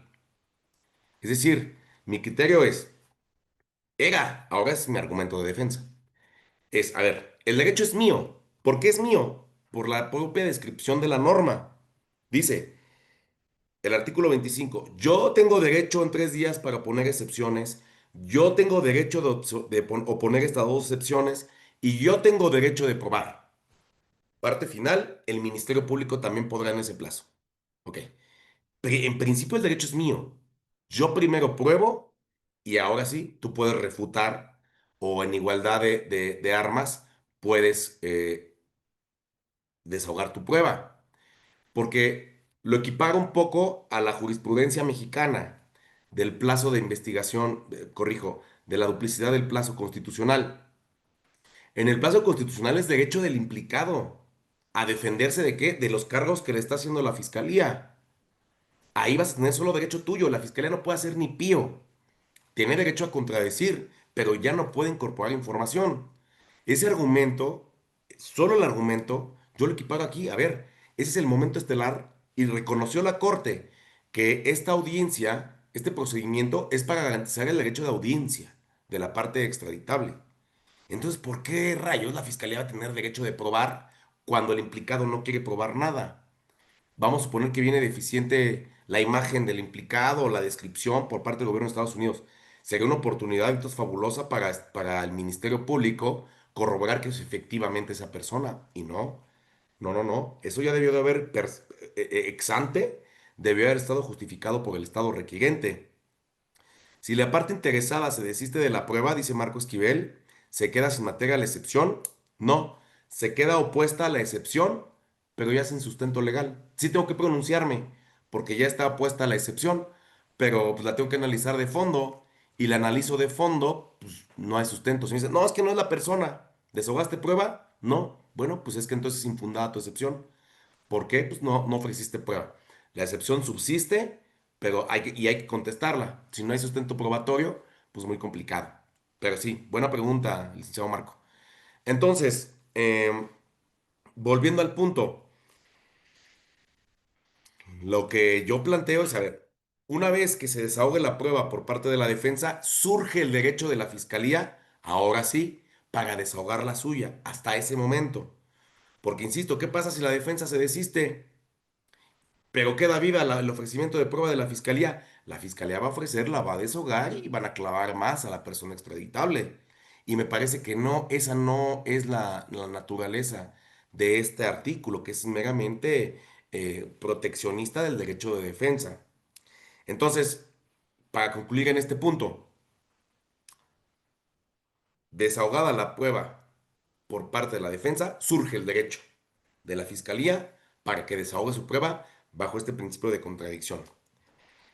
Es decir, mi criterio ahora es mi argumento de defensa. A ver, el derecho es mío. ¿Por qué es mío? Por la propia descripción de la norma. Dice el artículo 25, yo tengo derecho en 3 días para poner excepciones, yo tengo derecho de oponer estas dos excepciones y yo tengo derecho de probar. Parte final, el Ministerio Público también podrá en ese plazo. Ok. En principio el derecho es mío. Yo primero pruebo y ahora sí, tú puedes refutar o en igualdad de armas puedes desahogar tu prueba. Porque lo equipara un poco a la jurisprudencia mexicana del plazo de investigación, corrijo, de la duplicidad del plazo constitucional. En el plazo constitucional es derecho del implicado a defenderse de qué, de los cargos que le está haciendo la fiscalía. Ahí vas a tener solo derecho tuyo, la fiscalía no puede hacer ni pío. Tiene derecho a contradecir, pero ya no puede incorporar información. Ese argumento, solo el argumento, yo lo equiparo aquí. A ver, ese es el momento estelar y reconoció la Corte que esta audiencia, este procedimiento es para garantizar el derecho de audiencia de la parte extraditable. Entonces, ¿por qué rayos la Fiscalía va a tener derecho de probar cuando el implicado no quiere probar nada? Vamos a suponer que viene deficiente la imagen del implicado o la descripción por parte del gobierno de Estados Unidos. Sería una oportunidad entonces fabulosa para el Ministerio Público corroborar que es efectivamente esa persona. Y no, no, no, no. Eso ya debió de haber, ex ante, debió haber estado justificado por el Estado requirente. Si la parte interesada se desiste de la prueba, dice Marco Esquivel, ¿se queda sin materia la excepción? No, se queda opuesta a la excepción, pero ya sin sustento legal. Sí tengo que pronunciarme, porque ya está opuesta a la excepción, pero pues la tengo que analizar de fondo, y la analizo de fondo, pues no hay sustento. Si me dicen, no, es que no es la persona, ¿desahogaste prueba? No, bueno, pues es que entonces es infundada tu excepción. ¿Por qué? Pues no ofreciste prueba. La excepción subsiste, pero hay que contestarla. Si no hay sustento probatorio, pues muy complicado. Pero sí, buena pregunta, licenciado Marco. Entonces, volviendo al punto, lo que yo planteo es, a ver, una vez que se desahogue la prueba por parte de la defensa, surge el derecho de la fiscalía, ahora sí, para desahogar la suya, hasta ese momento. Porque, insisto, ¿qué pasa si la defensa se desiste? Pero queda viva el ofrecimiento de prueba de la fiscalía. La fiscalía va a ofrecer, la va a deshogar y van a clavar más a la persona extraditable. Y me parece que no, esa no es la naturaleza de este artículo, que es meramente proteccionista del derecho de defensa. Entonces, para concluir en este punto, desahogada la prueba por parte de la defensa, surge el derecho de la fiscalía para que desahogue su prueba bajo este principio de contradicción.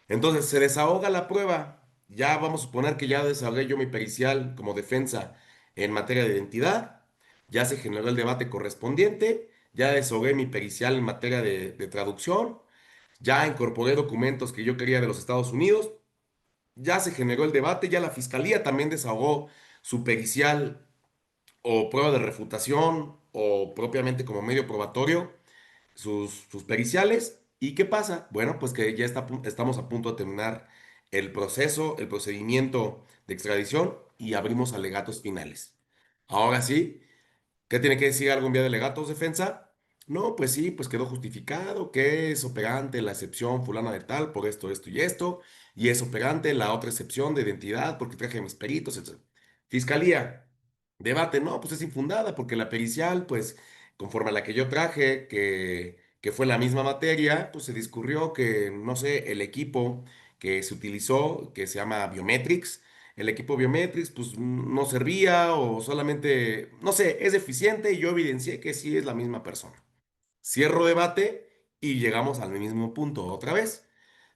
Entonces se desahoga la prueba. Ya vamos a suponer que ya desahogué yo mi pericial como defensa en materia de identidad. Ya se generó el debate correspondiente. Ya desahogué mi pericial en materia de traducción. Ya incorporé documentos que yo quería de los Estados Unidos. Ya se generó el debate. Ya la fiscalía también desahogó su pericial o prueba de refutación o propiamente como medio probatorio sus periciales. ¿Y qué pasa? Bueno, pues que ya estamos a punto de terminar el proceso, el procedimiento de extradición y abrimos alegatos finales. Ahora sí, ¿qué tiene que decir algo en vía de alegatos, defensa? No, pues sí, pues quedó justificado que es operante la excepción fulana de tal por esto, esto y es operante la otra excepción de identidad porque traje mis peritos, etc. Fiscalía, debate, no, pues es infundada porque la pericial, pues conforme a la que yo traje, que fue la misma materia, pues se discurrió que, no sé, el equipo que se utilizó, que se llama Biometrics, el equipo Biometrics pues no servía o solamente, no sé, es deficiente y yo evidencié que sí es la misma persona. Cierro debate y llegamos al mismo punto otra vez.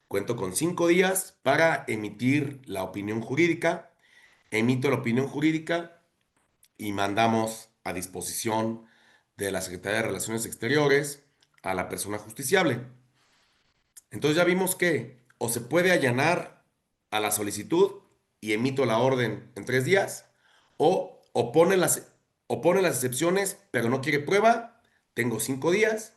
Cuento con 5 días para emitir la opinión jurídica. Emito la opinión jurídica y mandamos a disposición de la Secretaría de Relaciones Exteriores a la persona justiciable. Entonces ya vimos que o se puede allanar a la solicitud y emito la orden en 3 días, o opone las excepciones, pero no quiere prueba, tengo 5 días,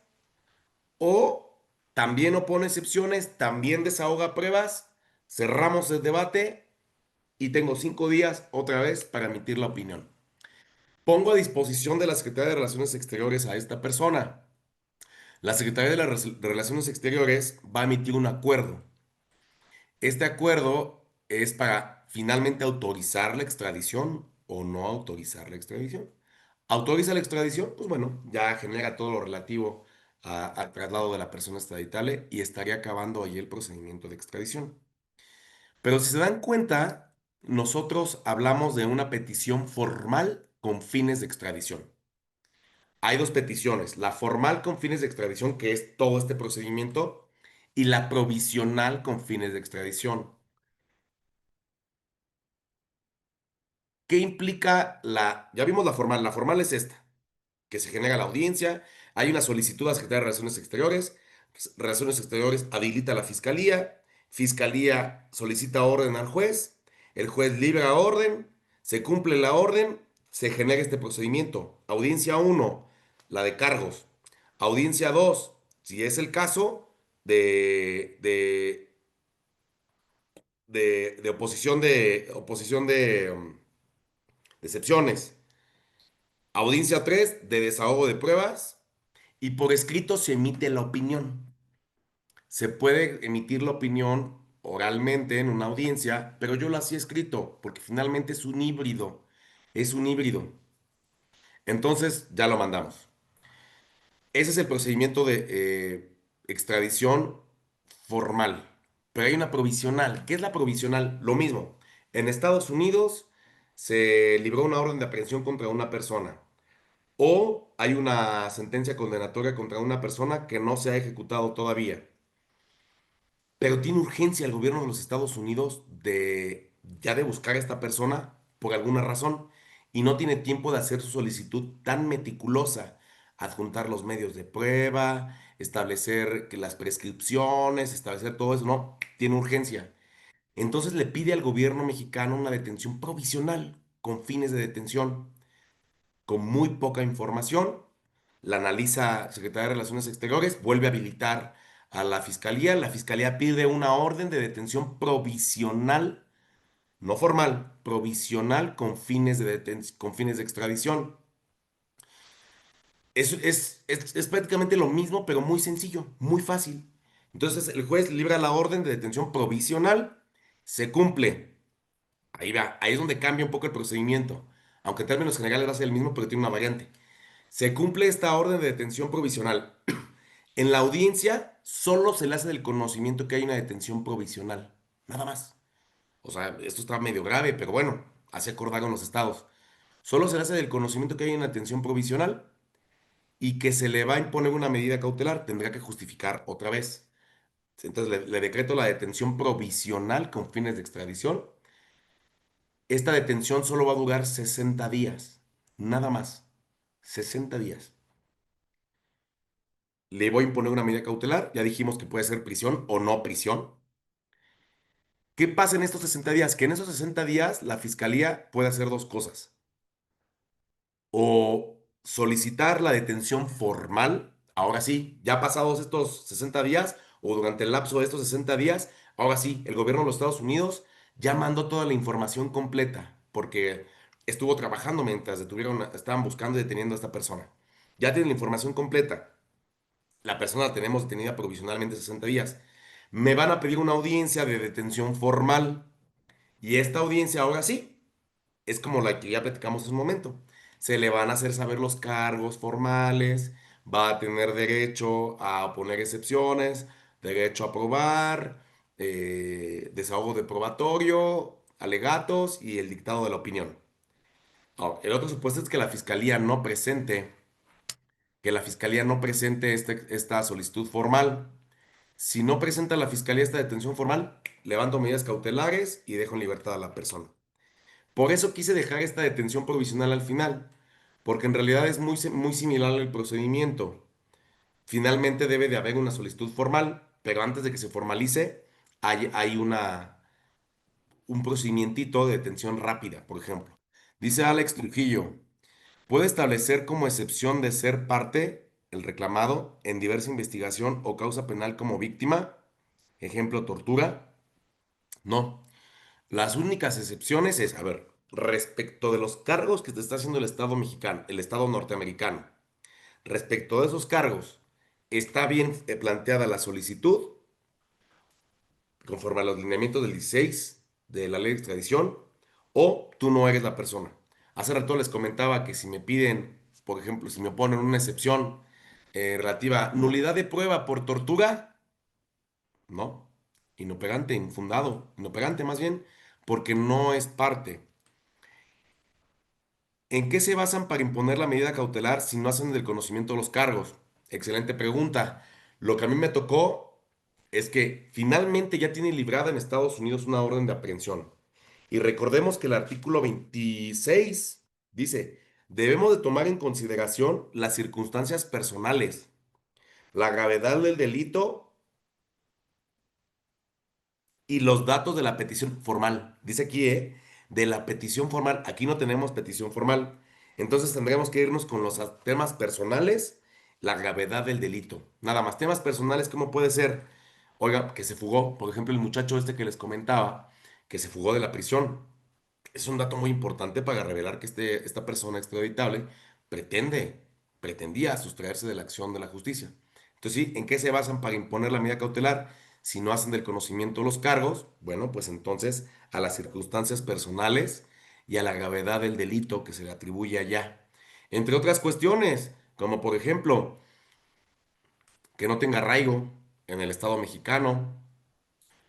o también opone excepciones, también desahoga pruebas, cerramos el debate y tengo 5 días otra vez para emitir la opinión. Pongo a disposición de la Secretaría de Relaciones Exteriores a esta persona. La Secretaría de de Relaciones Exteriores va a emitir un acuerdo. Este acuerdo es para finalmente autorizar la extradición o no autorizar la extradición. Autoriza la extradición, pues bueno, ya genera todo lo relativo al traslado de la persona extraditable y estaría acabando ahí el procedimiento de extradición. Pero si se dan cuenta, nosotros hablamos de una petición formal con fines de extradición. Hay dos peticiones, la formal con fines de extradición, que es todo este procedimiento, y la provisional con fines de extradición. ¿Qué implica la? Ya vimos la formal. La formal es esta, que se genera la audiencia, hay una solicitud a Secretaría de Relaciones Exteriores, Relaciones Exteriores habilita a la Fiscalía, Fiscalía solicita orden al juez, el juez libra orden, se cumple la orden, se genera este procedimiento. Audiencia uno, la de cargos. Audiencia 2, si es el caso de oposición de excepciones. Audiencia 3 de desahogo de pruebas. Y por escrito se emite la opinión. Se puede emitir la opinión oralmente en una audiencia, pero yo lo hacía escrito, porque finalmente es un híbrido. Es un híbrido. Entonces ya lo mandamos. Ese es el procedimiento de extradición formal. Pero hay una provisional. ¿Qué es la provisional? Lo mismo. En Estados Unidos se libró una orden de aprehensión contra una persona. O hay una sentencia condenatoria contra una persona que no se ha ejecutado todavía. Pero tiene urgencia el gobierno de los Estados Unidos de ya de buscar a esta persona por alguna razón y no tiene tiempo de hacer su solicitud tan meticulosa, adjuntar los medios de prueba, establecer que las prescripciones, establecer todo eso, no, tiene urgencia. Entonces le pide al gobierno mexicano una detención provisional con fines de detención con muy poca información, la analiza Secretaría de Relaciones Exteriores, vuelve a habilitar a la fiscalía pide una orden de detención provisional, no formal, provisional con fines de extradición. Es prácticamente lo mismo, pero muy sencillo, muy fácil. Entonces el juez libra la orden de detención provisional, se cumple. Ahí va, ahí es donde cambia un poco el procedimiento. Aunque en términos generales va a ser el mismo, pero tiene una variante. Se cumple esta orden de detención provisional. En la audiencia solo se le hace del conocimiento que hay una detención provisional. Nada más. O sea, esto está medio grave, pero bueno, así acordaron los estados. Solo se le hace del conocimiento que hay una detención provisional y que se le va a imponer una medida cautelar. Tendrá que justificar otra vez. Entonces le decreto la detención provisional con fines de extradición. Esta detención solo va a durar 60 días. Nada más. 60 días. Le voy a imponer una medida cautelar. Ya dijimos que puede ser prisión o no prisión. ¿Qué pasa en estos 60 días? Que en esos 60 días la fiscalía puede hacer dos cosas. O solicitar la detención formal, ahora sí, ya pasados estos 60 días o durante el lapso de estos 60 días, ahora sí, el gobierno de los Estados Unidos ya mandó toda la información completa porque estuvo trabajando mientras estaban buscando y deteniendo a esta persona. Ya tienen la información completa. La persona la tenemos detenida provisionalmente 60 días. Me van a pedir una audiencia de detención formal. Y esta audiencia ahora sí, es como la que ya platicamos hace un momento. Se le van a hacer saber los cargos formales, va a tener derecho a oponer excepciones, derecho a probar, desahogo de probatorio, alegatos y el dictado de la opinión. Ahora, el otro supuesto es que la fiscalía no presente esta solicitud formal. Si no presenta la fiscalía esta detención formal, levanto medidas cautelares y dejo en libertad a la persona. Por eso quise dejar esta detención provisional al final, porque en realidad es muy similar al procedimiento. Finalmente debe de haber una solicitud formal, pero antes de que se formalice, hay un procedimientito de detención rápida, por ejemplo. Dice Alex Trujillo, puede establecer como excepción de ser parte, el reclamado, en diversa investigación o causa penal como víctima, ejemplo, tortura. No. Las únicas excepciones es, a ver, respecto de los cargos que te está haciendo el Estado mexicano, el Estado norteamericano, respecto de esos cargos, está bien planteada la solicitud, conforme a los lineamientos del 16 de la ley de extradición, o tú no eres la persona. Hace rato les comentaba que si me piden, por ejemplo, si me ponen una excepción relativa a nulidad de prueba por tortura, no, inoperante, infundado, inoperante más bien, porque no es parte. ¿En qué se basan para imponer la medida cautelar si no hacen del conocimiento de los cargos? Excelente pregunta. Lo que a mí me tocó, es que finalmente ya tiene librada en Estados Unidos una orden de aprehensión. Y recordemos que el artículo 26 dice, debemos de tomar en consideración las circunstancias personales, la gravedad del delito y los datos de la petición formal. Dice aquí, de la petición formal. Aquí no tenemos petición formal. Entonces tendremos que irnos con los temas personales, la gravedad del delito. Nada más. Temas personales, ¿cómo puede ser? Oiga, que se fugó. Por ejemplo, el muchacho este que les comentaba, que se fugó de la prisión. Es un dato muy importante para revelar que esta persona extraditable pretende, pretendía sustraerse de la acción de la justicia. Entonces, sí, ¿en qué se basan para imponer la medida cautelar? Si no hacen del conocimiento los cargos, bueno, pues entonces a las circunstancias personales y a la gravedad del delito que se le atribuye allá. Entre otras cuestiones, como por ejemplo, que no tenga arraigo en el Estado mexicano,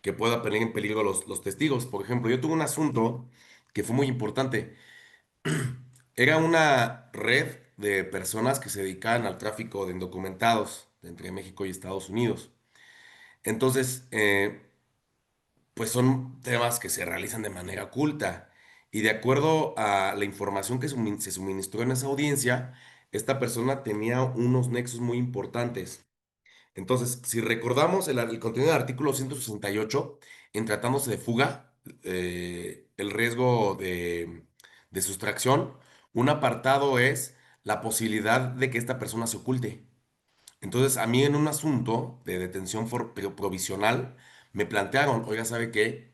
que pueda poner en peligro los testigos. Por ejemplo, yo tuve un asunto que fue muy importante. Era una red de personas que se dedicaban al tráfico de indocumentados entre México y Estados Unidos. Entonces, pues son temas que se realizan de manera oculta. Y de acuerdo a la información que se suministró en esa audiencia, esta persona tenía unos nexos muy importantes. Entonces, si recordamos el contenido del artículo 168, en tratándose de fuga, el riesgo de sustracción, un apartado es la posibilidad de que esta persona se oculte. Entonces, a mí en un asunto de detención provisional, me plantearon, oiga, ¿sabe qué?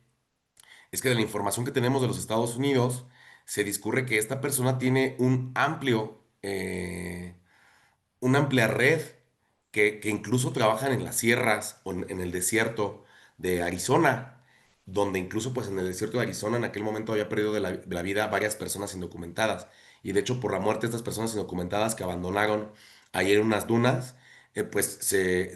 Es que de la información que tenemos de los Estados Unidos, se discurre que esta persona tiene una amplia red que incluso trabajan en las sierras o en el desierto de Arizona, donde incluso pues en el desierto de Arizona en aquel momento había perdido de la vida varias personas indocumentadas. Y de hecho por la muerte de estas personas indocumentadas que abandonaron ayer en unas dunas, pues se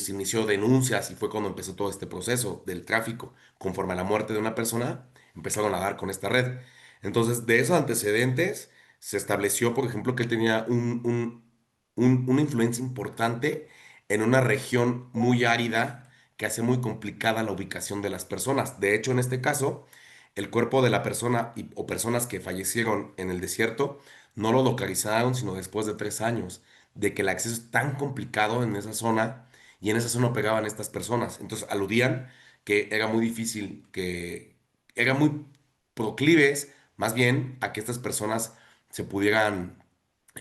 inició denuncias y fue cuando empezó todo este proceso del tráfico. Conforme a la muerte de una persona, empezaron a dar con esta red. Entonces, de esos antecedentes, se estableció, por ejemplo, que él tenía una influencia importante en una región muy árida que hace muy complicada la ubicación de las personas. De hecho, en este caso, el cuerpo de la persona o personas que fallecieron en el desierto no lo localizaron sino después de 3 años, de que el acceso es tan complicado en esa zona y en esa zona operaban estas personas. Entonces aludían que era muy difícil, que era muy proclives más bien a que estas personas se pudieran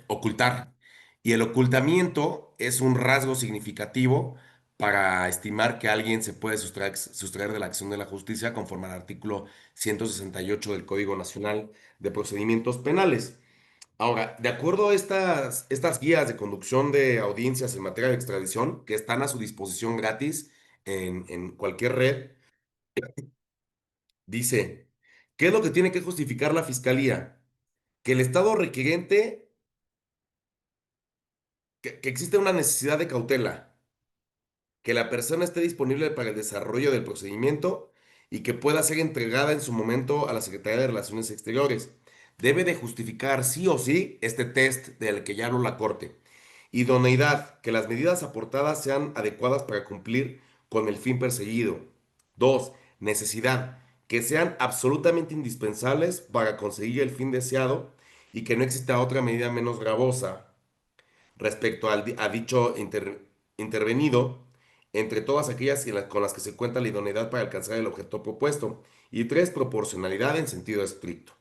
ocultar. Y el ocultamiento es un rasgo significativo para estimar que alguien se puede sustraer de la acción de la justicia conforme al artículo 168 del Código Nacional de Procedimientos Penales. Ahora, de acuerdo a estas guías de conducción de audiencias en materia de extradición, que están a su disposición gratis en cualquier red, dice, ¿qué es lo que tiene que justificar la Fiscalía? Que el Estado requiriente, que existe una necesidad de cautela, que la persona esté disponible para el desarrollo del procedimiento y que pueda ser entregada en su momento a la Secretaría de Relaciones Exteriores. Debe de justificar sí o sí este test del que ya habló la Corte. Idoneidad, que las medidas aportadas sean adecuadas para cumplir con el fin perseguido. Dos, necesidad, que sean absolutamente indispensables para conseguir el fin deseado y que no exista otra medida menos gravosa respecto a dicho intervenido entre todas aquellas con las que se cuenta la idoneidad para alcanzar el objeto propuesto. Y tres, proporcionalidad en sentido estricto.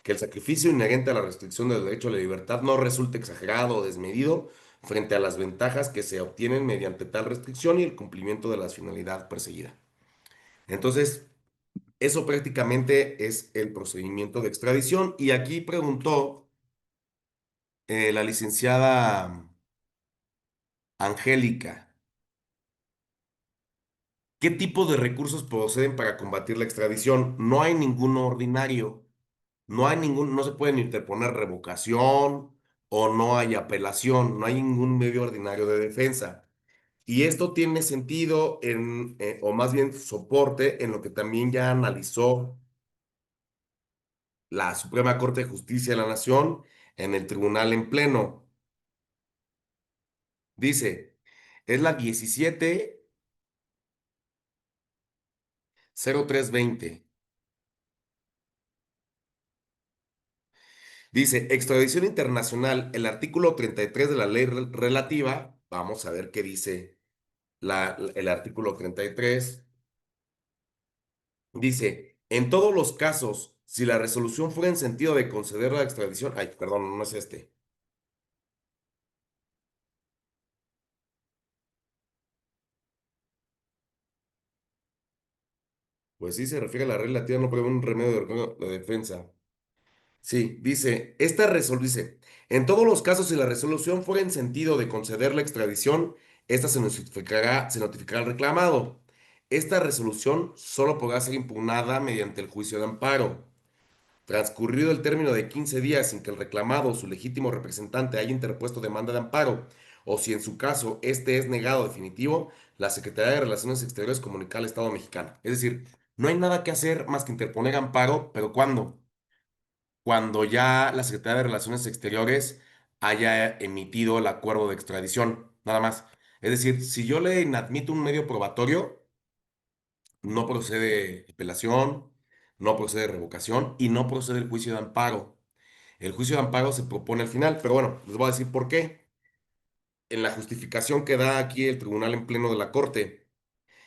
Que el sacrificio inherente a la restricción del derecho a la libertad no resulte exagerado o desmedido frente a las ventajas que se obtienen mediante tal restricción y el cumplimiento de la finalidad perseguida. Entonces, eso prácticamente es el procedimiento de extradición. Y aquí preguntó la licenciada Angélica. ¿Qué tipo de recursos proceden para combatir la extradición? No hay ninguno ordinario, no se pueden interponer revocación o no hay apelación, no hay ningún medio ordinario de defensa. Y esto tiene sentido o más bien soporte en lo que también ya analizó la Suprema Corte de Justicia de la Nación en el Tribunal en Pleno. Dice, es la 17. 0320. Dice, extradición internacional, el artículo 33 de la ley relativa. Vamos a ver qué dice el artículo 33. Dice, en todos los casos, si la resolución fuera en sentido de conceder la extradición, ay, perdón, no es este. Pues sí, se refiere a la relativa, no prevé un remedio de defensa. Sí, dice, dice, en todos los casos, si la resolución fuera en sentido de conceder la extradición, esta se notificará al reclamado. Esta resolución solo podrá ser impugnada mediante el juicio de amparo. Transcurrido el término de 15 días sin que el reclamado o su legítimo representante haya interpuesto demanda de amparo, o si en su caso este es negado definitivo, la Secretaría de Relaciones Exteriores comunicará al Estado mexicano. Es decir, no hay nada que hacer más que interponer amparo, pero ¿cuándo? Cuando ya la Secretaría de Relaciones Exteriores haya emitido el acuerdo de extradición, nada más. Es decir, si yo le inadmito un medio probatorio, no procede apelación, no procede revocación y no procede el juicio de amparo. El juicio de amparo se propone al final, pero bueno, les voy a decir por qué. En la justificación que da aquí el tribunal en pleno de la Corte,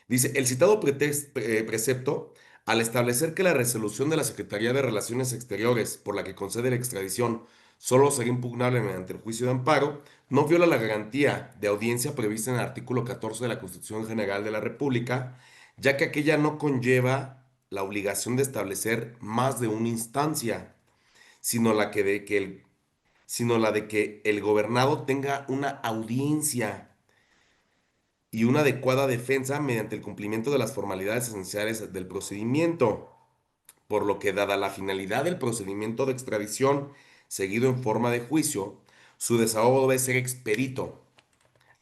dice, el citado precepto, al establecer que la resolución de la Secretaría de Relaciones Exteriores por la que concede la extradición solo será impugnable mediante el juicio de amparo, no viola la garantía de audiencia prevista en el artículo 14 de la Constitución General de la República, ya que aquella no conlleva la obligación de establecer más de una instancia, sino sino la de que el gobernado tenga una audiencia y una adecuada defensa mediante el cumplimiento de las formalidades esenciales del procedimiento, por lo que dada la finalidad del procedimiento de extradición seguido en forma de juicio, su desahogo debe ser expedito.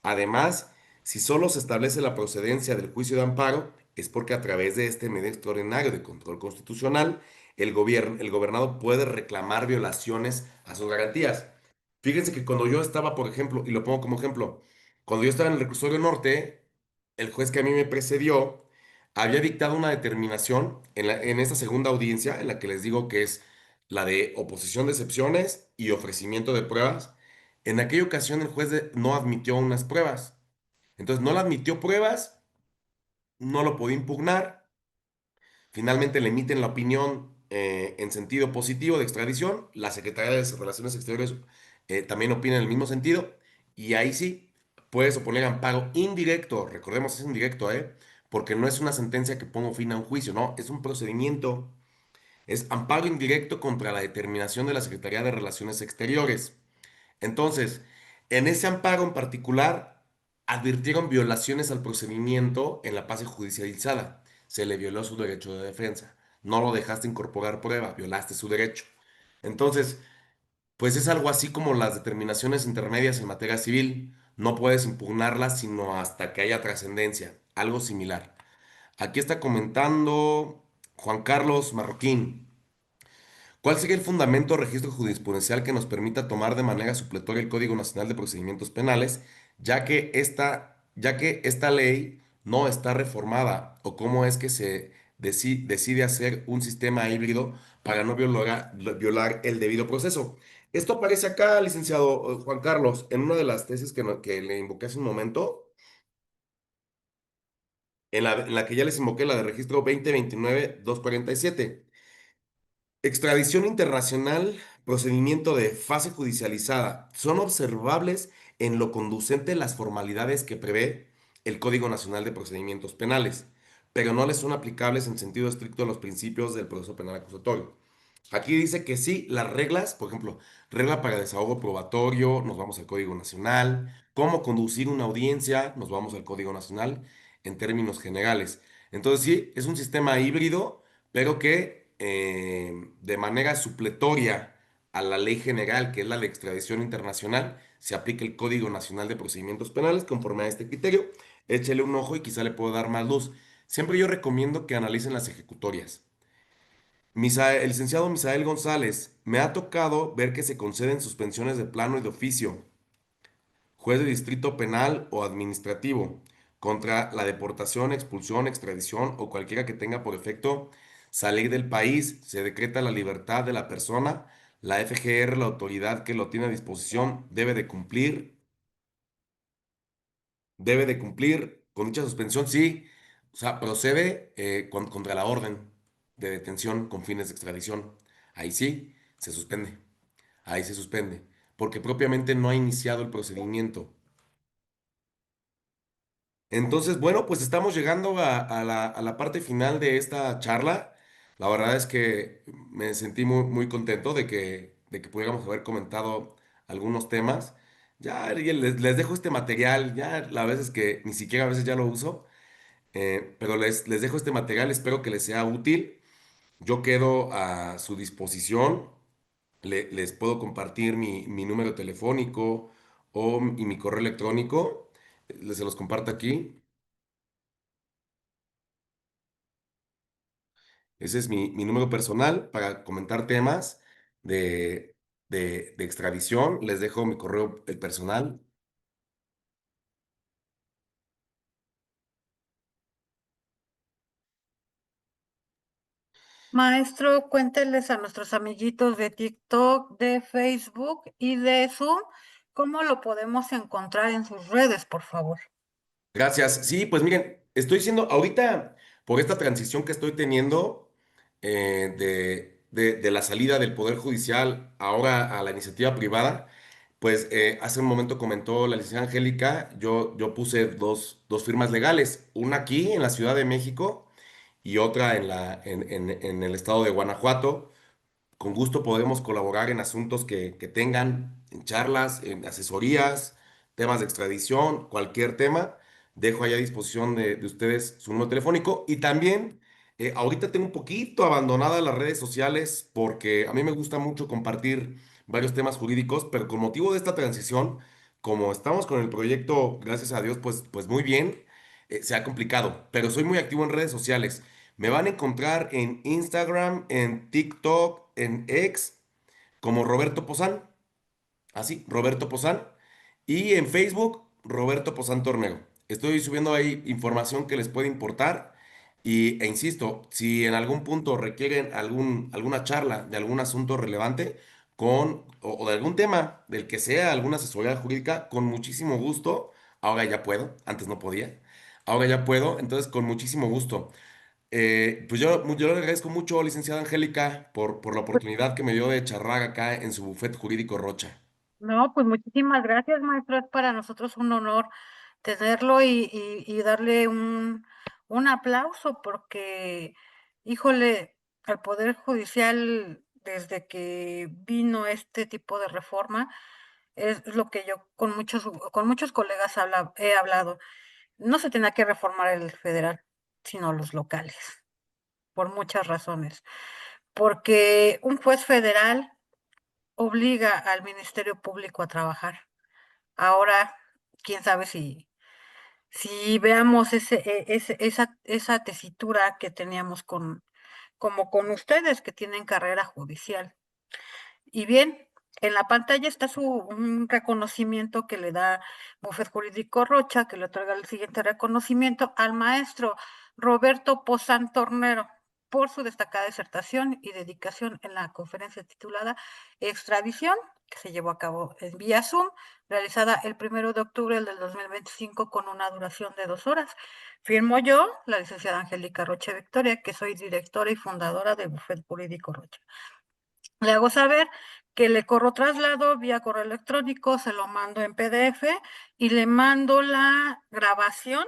Además, si solo se establece la procedencia del juicio de amparo, es porque a través de este medio extraordinario de control constitucional, el gobernado puede reclamar violaciones a sus garantías. Fíjense que cuando yo estaba, por ejemplo, y lo pongo como ejemplo, cuando yo estaba en el reclusorio norte, el juez que a mí me precedió había dictado una determinación en esta segunda audiencia, en la que les digo que es la de oposición de excepciones y ofrecimiento de pruebas. En aquella ocasión el juez no admitió unas pruebas. Entonces no le admitió pruebas, no lo podía impugnar. Finalmente le emiten la opinión en sentido positivo de extradición. La Secretaría de Relaciones Exteriores también opina en el mismo sentido. Y ahí sí, puedes oponer amparo indirecto. Recordemos, es indirecto, ¿eh? Porque no es una sentencia que pongo fin a un juicio, no, es un procedimiento. Es amparo indirecto contra la determinación de la Secretaría de Relaciones Exteriores. Entonces, en ese amparo en particular, advirtieron violaciones al procedimiento en la fase judicializada. Se le violó su derecho de defensa. No lo dejaste incorporar prueba, violaste su derecho. Entonces, pues es algo así como las determinaciones intermedias en materia civil. No puedes impugnarlas sino hasta que haya trascendencia. Algo similar. Aquí está comentando Juan Carlos Marroquín. ¿Cuál sería el fundamento o registro jurisprudencial que nos permita tomar de manera supletoria el Código Nacional de Procedimientos Penales, ya que esta ley no está reformada? ¿O cómo es que se decide hacer un sistema híbrido para no violar el debido proceso? Esto aparece acá, licenciado Juan Carlos, en una de las tesis que le invoqué hace un momento, en la que ya les invoqué la de registro 2029-247. Extradición internacional, procedimiento de fase judicializada, son observables en lo conducente las formalidades que prevé el Código Nacional de Procedimientos Penales, pero no les son aplicables en sentido estricto a los principios del proceso penal acusatorio. Aquí dice que sí, las reglas, por ejemplo, regla para desahogo probatorio, nos vamos al Código Nacional, cómo conducir una audiencia, nos vamos al Código Nacional en términos generales. Entonces sí, es un sistema híbrido, pero que de manera supletoria a la ley general, que es la de extradición internacional, se aplica el Código Nacional de Procedimientos Penales conforme a este criterio. Échele un ojo y quizá le puedo dar más luz. Siempre yo recomiendo que analicen las ejecutorias. El licenciado Misael González, me ha tocado ver que se conceden suspensiones de plano y de oficio, juez de distrito penal o administrativo, contra la deportación, expulsión, extradición o cualquiera que tenga por efecto salir del país. Se decreta la libertad de la persona. La FGR, la autoridad que lo tiene a disposición, debe de cumplir con dicha suspensión, sí. O sea, procede contra la orden de detención con fines de extradición. Ahí sí, se suspende. Ahí se suspende. Porque propiamente no ha iniciado el procedimiento. Entonces, bueno, pues estamos llegando a la parte final de esta charla. La verdad es que me sentí muy, muy contento de que pudiéramos haber comentado algunos temas. Ya les dejo este material, ya la veces que ni siquiera a veces ya lo uso, pero les dejo este material, espero que les sea útil. Yo quedo a su disposición, les puedo compartir mi número telefónico y mi correo electrónico, se los comparto aquí. Ese es mi número personal para comentar temas de, de extradición. Les dejo mi correo el personal. Maestro, cuénteles a nuestros amiguitos de TikTok, de Facebook y de Zoom cómo lo podemos encontrar en sus redes, por favor. Gracias. Sí, pues miren, estoy siendo ahorita, por esta transición que estoy teniendo de la salida del Poder Judicial ahora a la iniciativa privada, pues hace un momento comentó la licenciada Angélica, yo puse dos firmas legales, una aquí en la Ciudad de México y otra en el estado de Guanajuato. Con gusto podemos colaborar en asuntos que tengan, en charlas, en asesorías, temas de extradición, cualquier tema. Dejo ahí a disposición de ustedes su número telefónico. Y también, ahorita tengo un poquito abandonadas las redes sociales porque a mí me gusta mucho compartir varios temas jurídicos, pero con motivo de esta transición, como estamos con el proyecto, gracias a Dios, pues muy bien, se ha complicado. Pero soy muy activo en redes sociales. Me van a encontrar en Instagram, en TikTok, en X, como Roberto Pozán. Así, Roberto Pozán. Y en Facebook, Roberto Pozán Tornero. Estoy subiendo ahí información que les puede importar. E insisto, si en algún punto requieren alguna charla de algún asunto relevante o de algún tema del que sea alguna asesoría jurídica, con muchísimo gusto. Ahora ya puedo, antes no podía. Ahora ya puedo, entonces con muchísimo gusto. Pues yo le agradezco mucho, licenciada Angélica, por la oportunidad que me dio de charlar acá en su bufete jurídico Rocha. No, pues muchísimas gracias, maestro. Es para nosotros un honor tenerlo y darle un aplauso porque, híjole, al Poder Judicial, desde que vino este tipo de reforma, es lo que yo con muchos colegas he hablado. No se tenía que reformar el federal, sino los locales, por muchas razones. Porque un juez federal obliga al Ministerio Público a trabajar. Ahora, quién sabe si veamos esa tesitura que teníamos como con ustedes que tienen carrera judicial. Y bien, en la pantalla está un reconocimiento que le da Bufet Jurídico Rocha, que le otorga el siguiente reconocimiento al maestro Roberto Pozán Tornero por su destacada disertación y dedicación en la conferencia titulada Extradición, que se llevó a cabo en vía Zoom, realizada el 1 de octubre del 2025 con una duración de 2 horas. Firmo yo, la licenciada Angélica Rocha Victoria, que soy directora y fundadora de Bufet Jurídico Rocha. Le hago saber que le corro traslado vía correo electrónico, se lo mando en PDF y le mando la grabación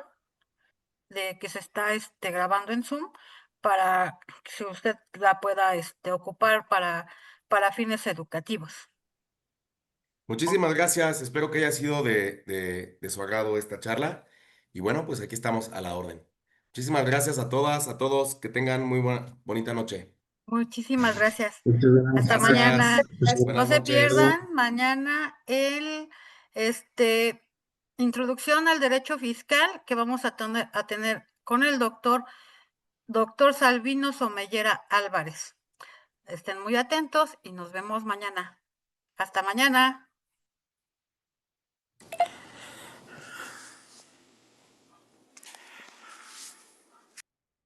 de que se está grabando en Zoom para que si usted la pueda ocupar para fines educativos. Muchísimas gracias, espero que haya sido de su agrado esta charla. Y bueno, pues aquí estamos a la orden. Muchísimas gracias a todas, a todos, que tengan muy bonita noche. Muchísimas gracias. Muchas Hasta gracias. mañana. Gracias, No buenas se noches. pierdan mañana este, introducción al derecho fiscal que vamos a tener con el doctor Salvino Somellera Álvarez. Estén muy atentos y nos vemos mañana. Hasta mañana.